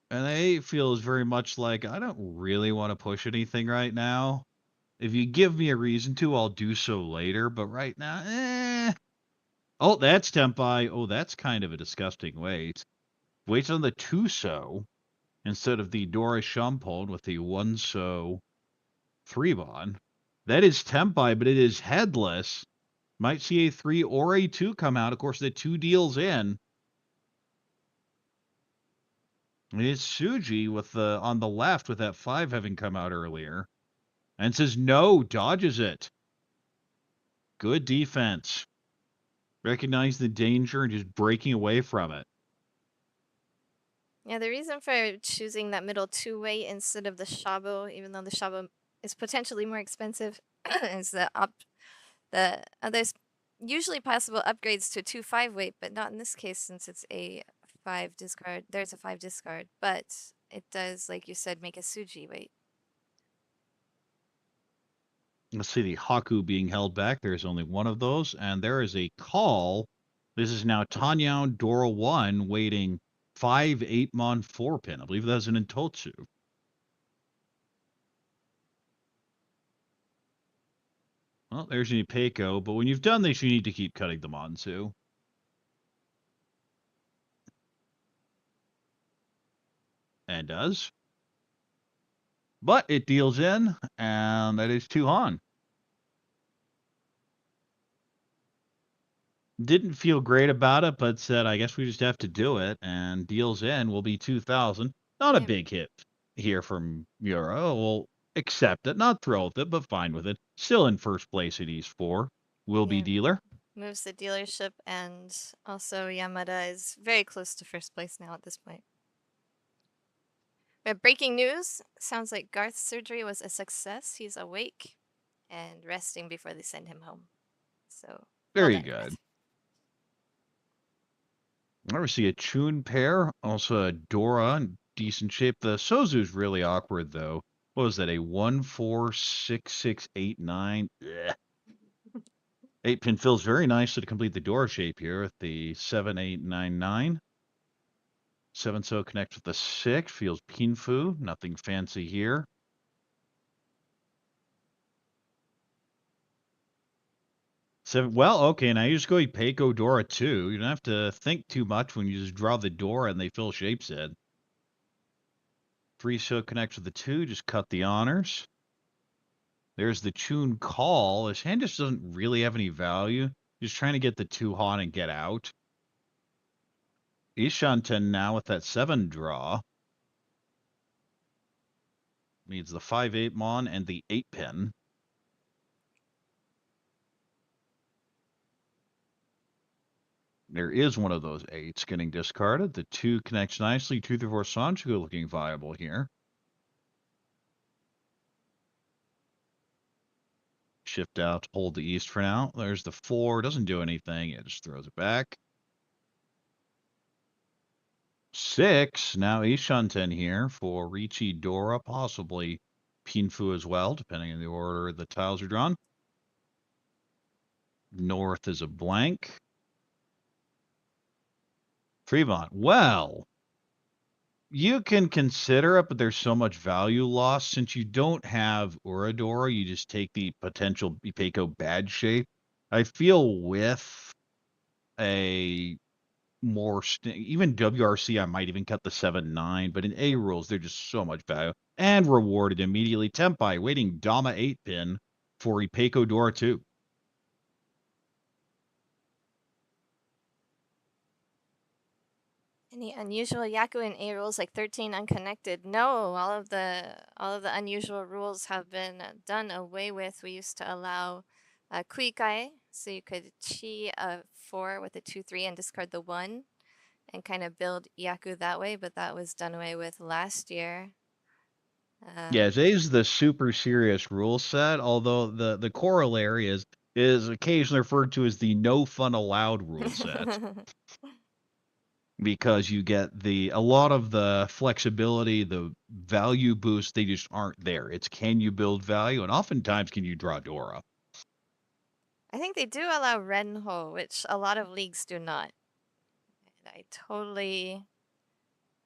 And they feels very much like, I don't really want to push anything right now. If you give me a reason to, I'll do so later. But right now, Oh, that's Tempai. Oh, that's kind of a disgusting wait. Waits on the 2 so instead of the Dora Shumpon with the 1 so 3-bon. That is Tempai, but it is headless. Might see a 3 or a 2 come out. Of course, the 2 deals in. It's Suji with the on the left with that 5 having come out earlier. And says no, dodges it. Good defense. Recognize the danger and just breaking away from it. Yeah, the reason for choosing that middle 2 weight instead of the Shabo, even though the Shabo is potentially more expensive, is there's usually possible upgrades to a 2-5 weight, but not in this case since it's a 5 discard. There's a 5 discard, but it does, like you said, make a Suji weight. Let's see the Haku being held back. There's only one of those, and there is a call. This is now Tanyan Dora 1 waiting 5 8-mon 4 pin. I believe that's an Intotsu. Well, there's an Ipeiko, but when you've done this, you need to keep cutting them on too. And does. But it deals in, and that is 2 Han. Didn't feel great about it, but said, I guess we just have to do it. And deals in will be 2,000. Not a Yep. big hit here from Mura. We'll accept it. Not thrilled with it, but fine with it. Still in first place at East 4. Will be Yeah. dealer. Moves the dealership, and also Yamada is very close to first place now at this point. But breaking news, sounds like Garth's surgery was a success. He's awake and resting before they send him home. So, well Very done, good. Garth. I never see a Chun pair. Also a Dora in decent shape. The Sozu's really awkward, though. What was that? A 1, 4, 6, 6, 8, 9? 8 pin fills very nicely to complete the Dora shape here with the 7, 8, 9, 9. 7 so connects with the 6. Feels Pinfu. Nothing fancy here. 7. Well, okay. Now you just go Ipeiko Dora 2. You don't have to think too much when you just draw the Dora and they fill shapes in. 3 so connects with the 2. Just cut the honors. There's the Chun call. His hand just doesn't really have any value. Just trying to get the 2 Han and get out. Ishanten now with that 7 draw. Needs the 5-8 mon and the 8 pin. There is one of those 8s getting discarded. The 2 connects nicely. 2 through 4 Sanchiku looking viable here. Shift out, hold the east for now. There's the 4. Doesn't do anything. It just throws it back. 6. Now Ishanten here for Richi Dora, possibly Pinfu as well, depending on the order the tiles are drawn. North is a blank. Trevant. Well, you can consider it, but there's so much value loss. Since you don't have Uradora, you just take the potential Ipeko bad shape. I feel with a more even WRC, I might even cut the 7-9, but in A rules, they're just so much value and rewarded immediately. Tempai waiting Dama 8 pin for Ipeko Dora 2. Any unusual Yaku in A rules like 13 unconnected? No, all of the unusual rules have been done away with. We used to allow Kuikai, so you could chi a 4 with a 2/3 and discard the 1 and kind of build Yaku that way, but that was done away with last year. Yeah, Jay's the super serious rule set, although the corollary is occasionally referred to as the no fun allowed rule set. Because you get a lot of the flexibility, the value boost, they just aren't there. It's can you build value, and oftentimes can you draw Dora. I think they do allow Renho, which a lot of leagues do not. And I totally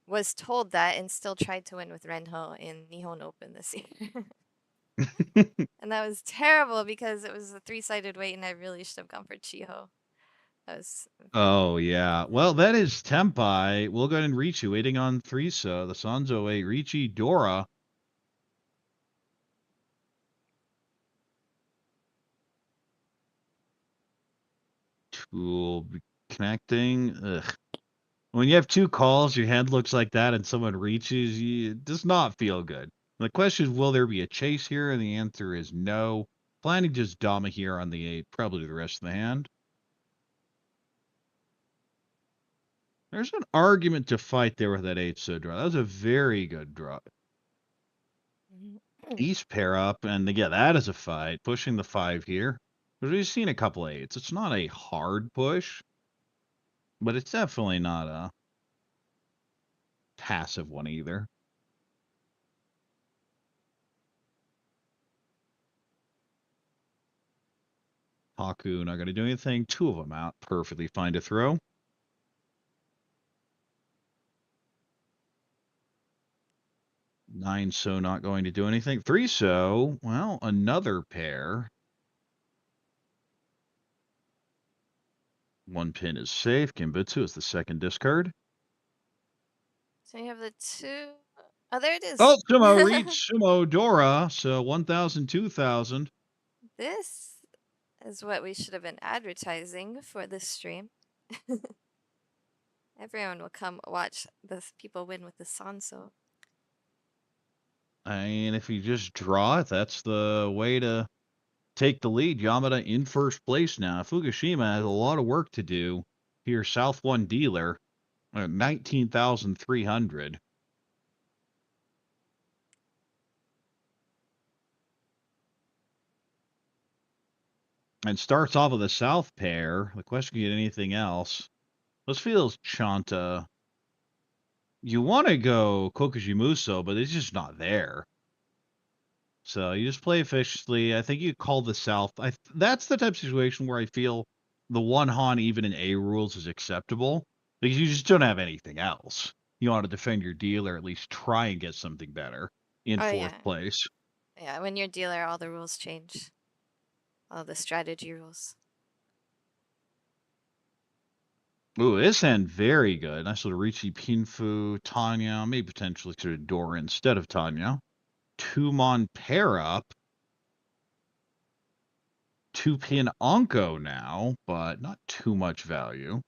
was told that and still tried to win with Renho in Nihon Open this year. And that was terrible because it was a 3-sided weight and I really should have gone for Chiho. That was Oh yeah. Well, that is Tempai. We'll go ahead and Richi waiting on 3, so the Sanzo 8, Richi, Dora. Tool connecting. Ugh. When you have 2 calls, your hand looks like that, and someone reaches you, it does not feel good. The question is, will there be a chase here? And the answer is no. Planning just Dama here on the 8, probably the rest of the hand. There's an argument to fight there with that 8 so draw. That was a very good draw. East pair up, and again, that is a fight. Pushing the 5 here. But we've seen a couple 8s. It's not a hard push, but it's definitely not a passive one either. Haku not going to do anything. 2 of them out. Perfectly fine to throw. 9 so not going to do anything. 3 so, well, another pair. 1 pin is safe. Genbutsu is the second discard. So you have the 2. Oh, there it is. Oh, Sumo reach Sumo Dora. So 1,000, 2,000. This is what we should have been advertising for this stream. Everyone will come watch the people win with the Sanso. I mean, if you just draw it, that's the way to take the lead. Yamada in first place now. Fukushima has a lot of work to do here. South 1 dealer, 19,300. And starts off with a south pair. The question, can you get anything else? This feels Chanta. You want to go Kokujimuso, but it's just not there. So you just play efficiently. I think you call the south. That's the type of situation where I feel the one Han even in A rules is acceptable because you just don't have anything else. You want to defend your deal or at least try and get something better in Oh fourth yeah. place. Yeah, when you're dealer, all the rules change. All the strategy rules. Ooh, this hand very good. Nice little Richi Pinfu, Tanya, maybe potentially to Dora instead of Tanya. 2 Mon pair up. 2 pin Onko now, but not too much value.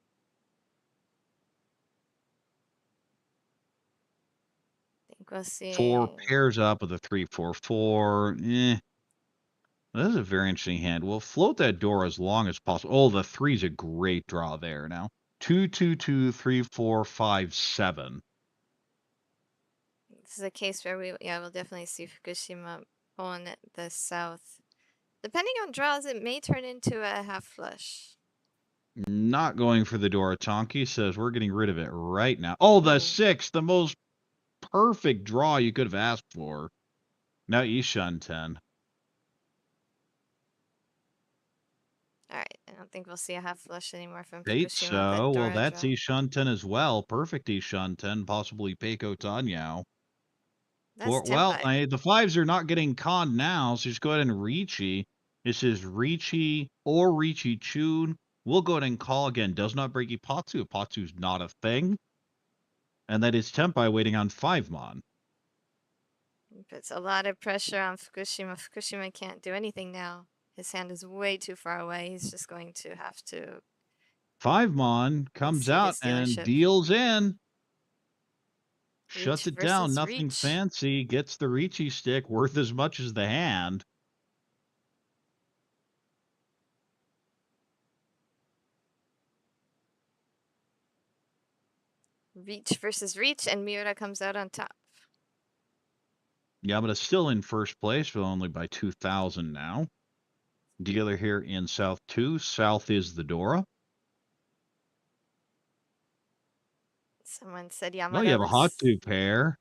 We'll Four see. pairs up with a 3-4-4. This is a very interesting hand. We'll float that door as long as possible. Oh, the three's a great draw there now. 2-2-2-3-4-5-7. This is a case where we'll definitely see Fukushima on the south. Depending on draws, it may turn into a half flush. Not going for the door. Tonki says we're getting rid of it right now. Oh, the Ooh. 6, the most perfect draw you could have asked for. Now Ishan 10. All right, I don't think we'll see a half flush anymore from Eight, Fukushima with that so well, Dora that's draw. Ishan 10 as well. Perfect Ishan 10, possibly Peiko Tanyao. That's Well, Tenpai. the 5s are not getting conned now, so just go ahead and Ricci. This is Ricci or Ricci Chun. We'll go ahead and call again. Does not break Ipatsu. Ipatsu's not a thing. And that is Tenpai waiting on 5-mon. Puts a lot of pressure on Fukushima. Fukushima can't do anything now. His hand is way too far away. He's just going to have to 5-mon comes concede out his and dealership. deals in. Shuts Reach it down. versus Nothing reach. fancy. Gets the Ricci stick worth as much as the hand. Reach versus reach, and Miura comes out on top. Yamada still in first place, but only by 2,000 now. Dealer here in South 2. South is the Dora. Someone said Well, you Yamada have a hot looks. 2 pair.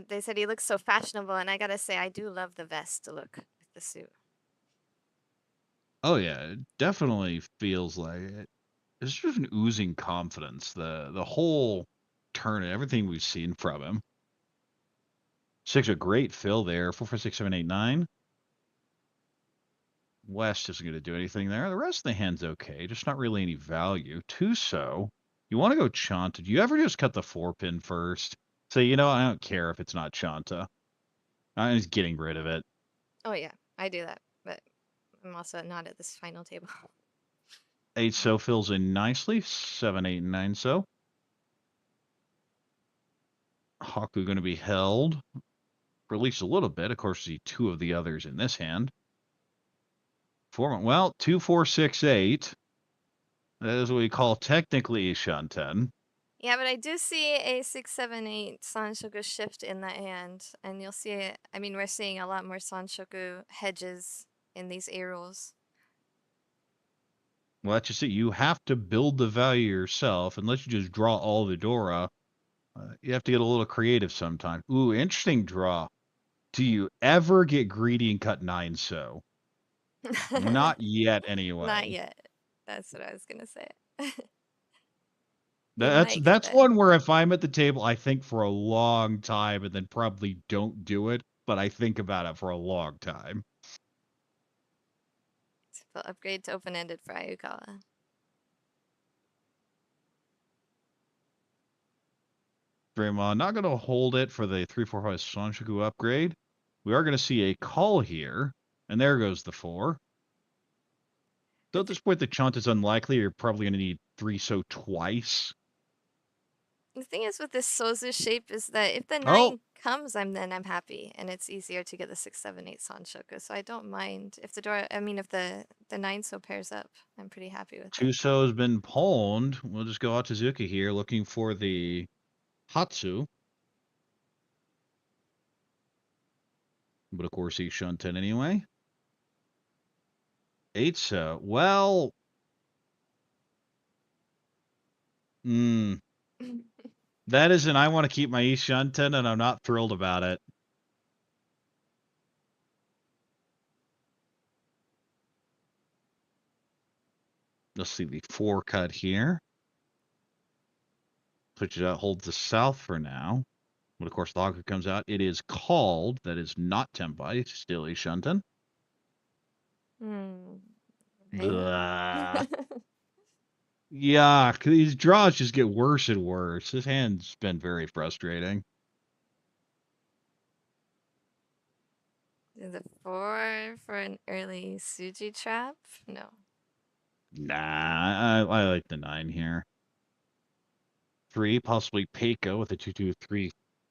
They said he looks so fashionable, and I gotta say I do love the vest look with the suit. Oh yeah, it definitely feels like it. It's just an oozing confidence. The whole turn and everything we've seen from him. 6, a great fill there. 4, 5, 6, 7, 8, 9. West isn't going to do anything there. The rest of the hand's okay, just not really any value. 2 so. You want to go Chanta. Do you ever just cut the 4-pin first? Say, I don't care if it's not Chanta. I'm just getting rid of it. Oh yeah, I do that, but I'm also not at this final table. 8 so fills in nicely. 7, 8, and 9 so. Haku going to be held for at least a little bit. Of course, see 2 of the others in this hand. 4, well, 2, 4, 6, 8. That is what we call technically Ishanten. Yeah, but I do see a 6, 7, 8 Sanshoku shift in that hand, and you'll see it. I mean, we're seeing a lot more Sanshoku hedges in these A rolls. Well, that's just it. You have to build the value yourself. Unless you just draw all the Dora, you have to get a little creative sometimes. Ooh, interesting draw. Do you ever get greedy and cut 9 so? Not yet, Not anyway. yet. That's what I was gonna say. You That's might get that's there. one where if I'm at the table, I think for a long time and then probably don't do it, but I think about it for a long time. So upgrade to open-ended for Ayukawa. Draymond not going to hold it for the 3-4-5 Sanshoku upgrade. We are going to see a call here, and there goes the 4. So But at this point, the Chant is unlikely. You're probably going to need 3 so twice. the thing is with this Sozu shape is that if the Oh, 9 comes, I'm happy, and it's easier to get the 6, 7, 8 Sanshoku. So I don't mind if if the 9 so pairs up, I'm pretty happy with it. Chuso has been pawned. We'll just go Atizuka here, looking for the Hatsu. But of course, he's Shunten anyway. 8 so. Well, that isn't. I want to keep my East Shunten, and I'm not thrilled about it. Let's see the 4 cut here. Switch it out, holds the south for now. But of course, the Haku comes out. It is called. That is not Tempai. It's still a Shunten. Right? Yeah, these draws just get worse and worse. This hand's been very frustrating. Is it 4 for an early Suji trap? No. Nah, I like the 9 here. 3, possibly Peiko with a 2-2-3.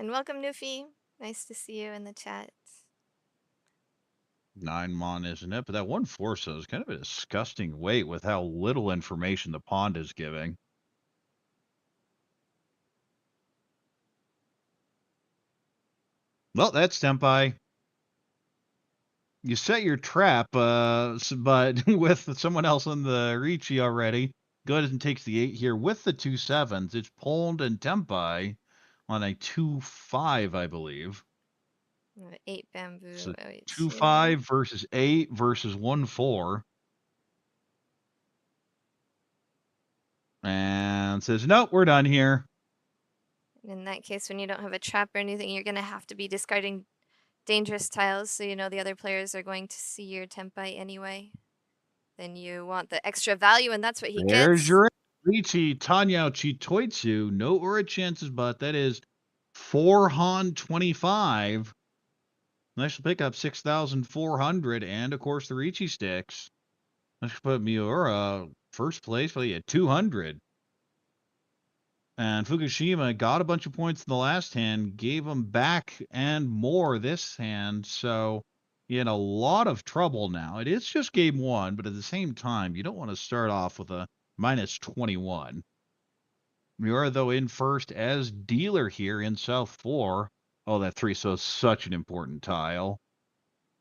And welcome, Newfie. Nice to see you in the chat. 9 mon, isn't it? But that 1/4 so is kind of a disgusting weight with how little information the pond is giving. Well, that's Tempai. You set your trap, but with someone else on the Ricci already, go ahead and takes the 8 here with the 2 sevens. It's Poland and Tempai on a 2-5, I believe. 8 bamboo, So 082. 2-5 versus 8 versus 1-4. And says, nope, we're done here. In that case, when you don't have a trap or anything, you're going to have to be discarding dangerous tiles, so you know the other players are going to see your Tempai anyway. Then you want the extra value, and that's what he There's gets. your Ricci, Tanya, Chitoitsu. No aura chances, but that is 4 Han 25. Nice to pick up 6,400, and of course the Ricci sticks. Let's put Miura first place, but yeah, 200. And Fukushima got a bunch of points in the last hand, gave them back and more this hand, so in a lot of trouble now. It is just game one, but at the same time, you don't want to start off with a minus 21. Miura, though, in first as dealer here in South 4. Oh, that 3 so such an important tile.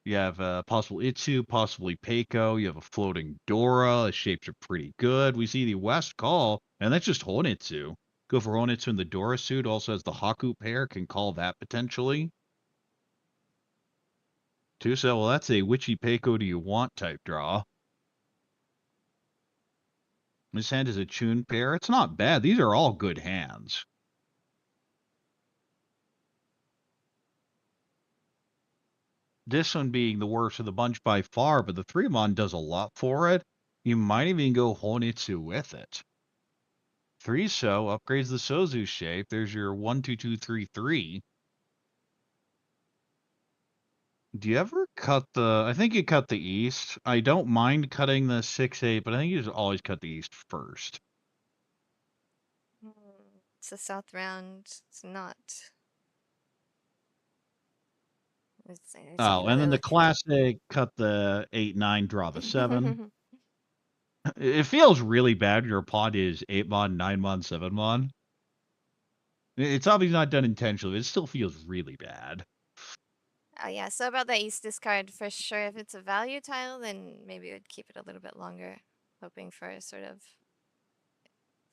You have possible Itsu, possibly Peiko. You have a floating Dora. The shapes are pretty good. We see the West call, and that's just Honitsu. Go for Honitsu in the Dora suit. Also has the Haku pair. Can call that potentially. Tusa, well, that's a Witchy Peiko do you want type draw. This hand is a Chun pair. It's not bad. These are all good hands. This one being the worst of the bunch by far, but the 3-mon does a lot for it. You might even go Honitsu with it. 3 so upgrades the Sozu shape. There's your 1-2-2-3-3. Do you ever cut the? I think you cut the east. I don't mind cutting the 6-8, but I think you just always cut the east first. It's a south round. It's not. It's Oh, even and then the look. classic cut the 8-9, draw the 7. It feels really bad. Your pod is 8-mon, 9-mon, 7-mon. It's obviously not done intentionally. But it still feels really bad. Oh yeah, so about that East discard for sure. If it's a value tile, then maybe I'd keep it a little bit longer, hoping for a sort of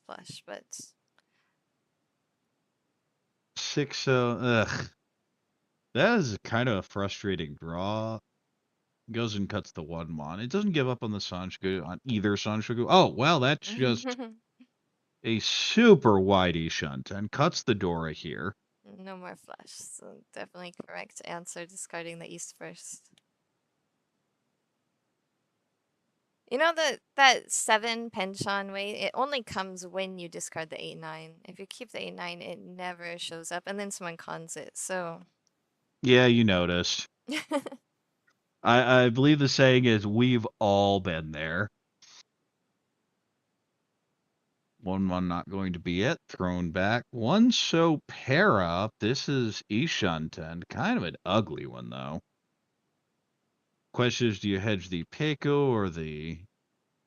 flush, but 6 so, ugh. That is kind of a frustrating draw. Goes and cuts the 1-mon. It doesn't give up on the Sanshku, on either Sanshku. Oh, well, that's just a super wide E-shunt and cuts the Dora here. no more flush. So definitely correct answer, discarding the East first. You know that 7 penchant weight, it only comes when you discard the 8-9. If you keep the 8-9, it never shows up, and then someone cons it. So Yeah, you noticed. I believe the saying is, we've all been there. 1-1 not going to be it. Thrown back. 1 so pair up. This is E-shunt, and kind of an ugly one, though. Question is, do you hedge the Peiko or the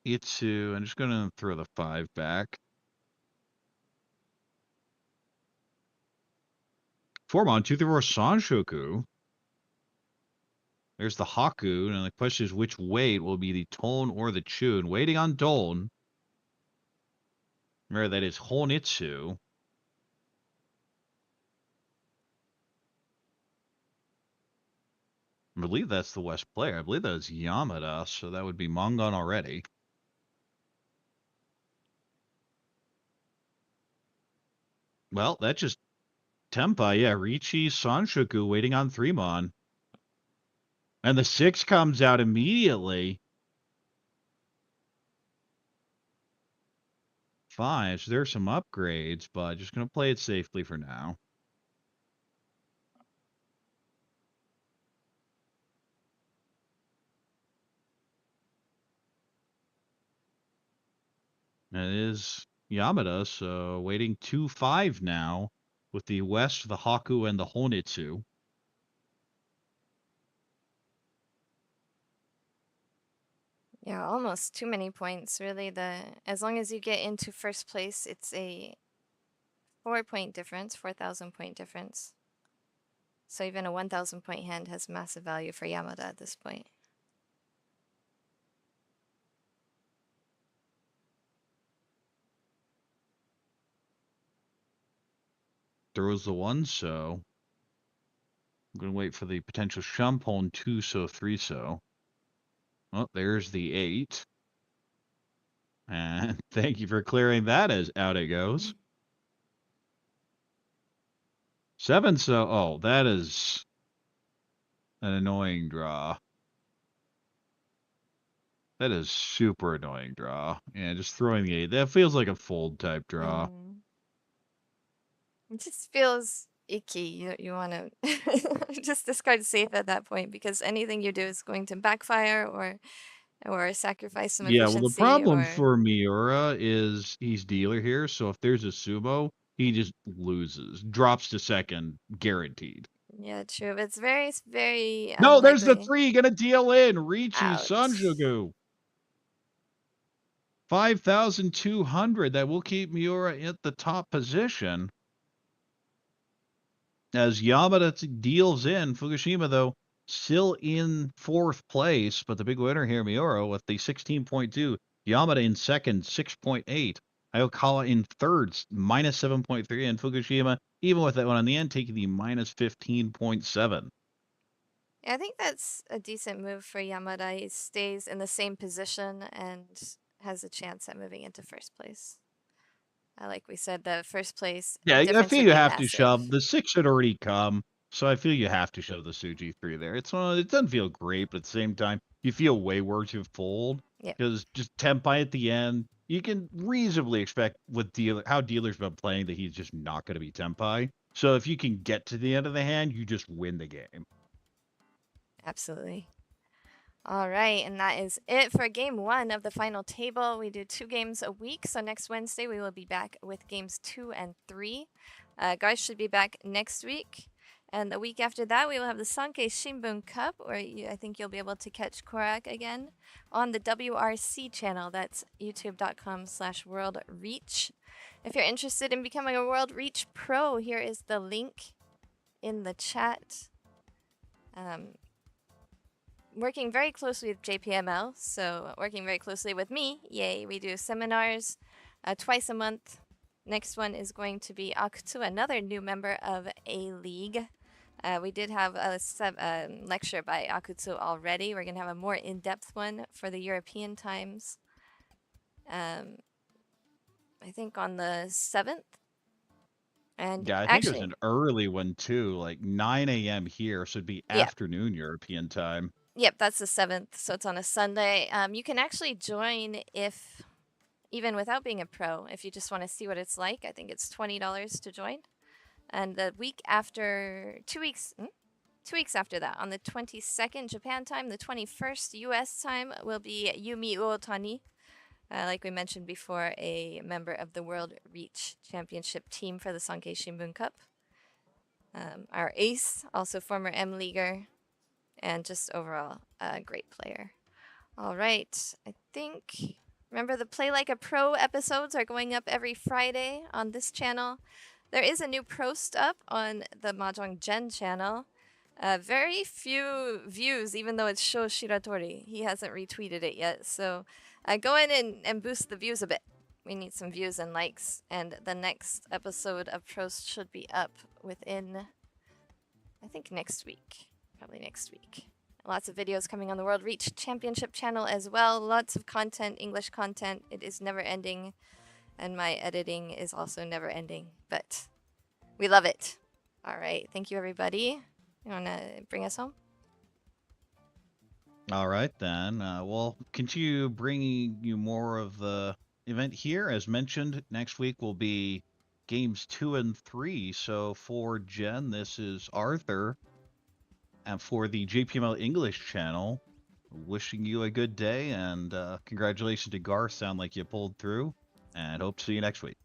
Itsu? I'm just going to throw the 5 back. 4-mon, 2-3-4 Sanshoku. There's the Haku, and the question is which weight will be the Tone or the Chun. Waiting on Tone. Remember, that is Honitsu. I believe that's the West player. I believe that is Yamada, so that would be Mongon already. Well, that just Tempa, yeah, Ricci, Sanshoku waiting on 3-mon. And the 6 comes out immediately. 5, so there's some upgrades, but just going to play it safely for now. And it is Yamada, so waiting 2-5 now. with the West, the Haku, and the Honitsu. Yeah, almost too many points. Really, as long as you get into first place, it's a 4-point difference, 4,000 point difference. So even a 1,000 point hand has massive value for Yamada at this point. Throws the one, so I'm going to wait for the potential Shumpon 2-so, 3-so. Oh, there's the 8. And thank you for clearing that as out it goes. 7-so. Oh, that is an annoying draw. That is super annoying draw. Yeah, just throwing the 8. That feels like a fold type draw. It just feels icky. You want to just discard safe at that point because anything you do is going to backfire or sacrifice some Yeah, well, the efficiency problem or for Miura is he's dealer here, so if there's a sumo, he just loses. Drops to second, guaranteed. yeah, true. It's very No, there's the unlikely. 3 gonna deal in. Riichi Ouch. Sanjugu. 5,200. That will keep Miura at the top position. As Yamada deals in, Fukushima, though, still in 4th place, but the big winner here, Miura, with the 16.2. Yamada in second, 6.8. Aokawa in third, minus 7.3. And Fukushima, even with that one on the end, taking the minus 15.7. Yeah, I think that's a decent move for Yamada. He stays in the same position and has a chance at moving into first place. Like we said, the first place Yeah, I difference feel would you be have to massive. shove. The 6 had already come, so I feel you have to shove the Suji 3 there. It doesn't feel great, but at the same time, you feel way worse to fold Yep, because just Tempai at the end, you can reasonably expect with how dealers been playing that he's just not going to be Tempai. So if you can get to the end of the hand, you just win the game. absolutely. All right, and that is it for game 1 of the final table. We do 2 games a week, so next Wednesday we will be back with games 2 and 3. Guys should be back next week. And the week after that, we will have the Sankei Shimbun Cup, where I think you'll be able to catch Korak again on the WRC channel. That's youtube.com/worldreach. If you're interested in becoming a World Reach Pro, here is the link in the chat. Working very closely with JPML, so working very closely with me. Yay, we do seminars twice a month. Next one is going to be Akutsu, another new member of A-League. We did have a lecture by Akutsu already. We're going to have a more in-depth one for the European times. I think on the 7th. And Yeah, I think it was actually, an early one too, like 9 a.m. here, so it'd be yeah, afternoon European time. yep, that's the 7th, so it's on a Sunday. You can actually join if even without being a pro, if you just want to see what it's like. I think it's $20 to join. And the week after, 2 weeks after that, on the 22nd Japan time, the 21st US time, will be Yumi Uotani, like we mentioned before, a member of the World Reach Championship team for the Sankei Shimbun Cup. Our ace, also former M-Leaguer, and just overall a great player. All right, I think. Remember, the Play Like a Pro episodes are going up every Friday on this channel. There is a new post up on the Mahjong Jenn channel. Very few views, even though it's Sho Shiratori. He hasn't retweeted it yet, so go in and boost the views a bit. We need some views and likes, and the next episode of Prost should be up within, I think, next week. Probably next week. Lots of videos coming on the World Reach Championship channel as well. Lots of content, English content. It is never ending, and my editing is also never ending, but we love it. All right. Thank you, everybody. You want to bring us home? All right, then. We'll continue bringing you more of the event here. As mentioned, next week will be games 2 and 3. So for Jen, this is Arthur. And for the JPML English channel, wishing you a good day and congratulations to Garth. Sound like you pulled through. And hope to see you next week.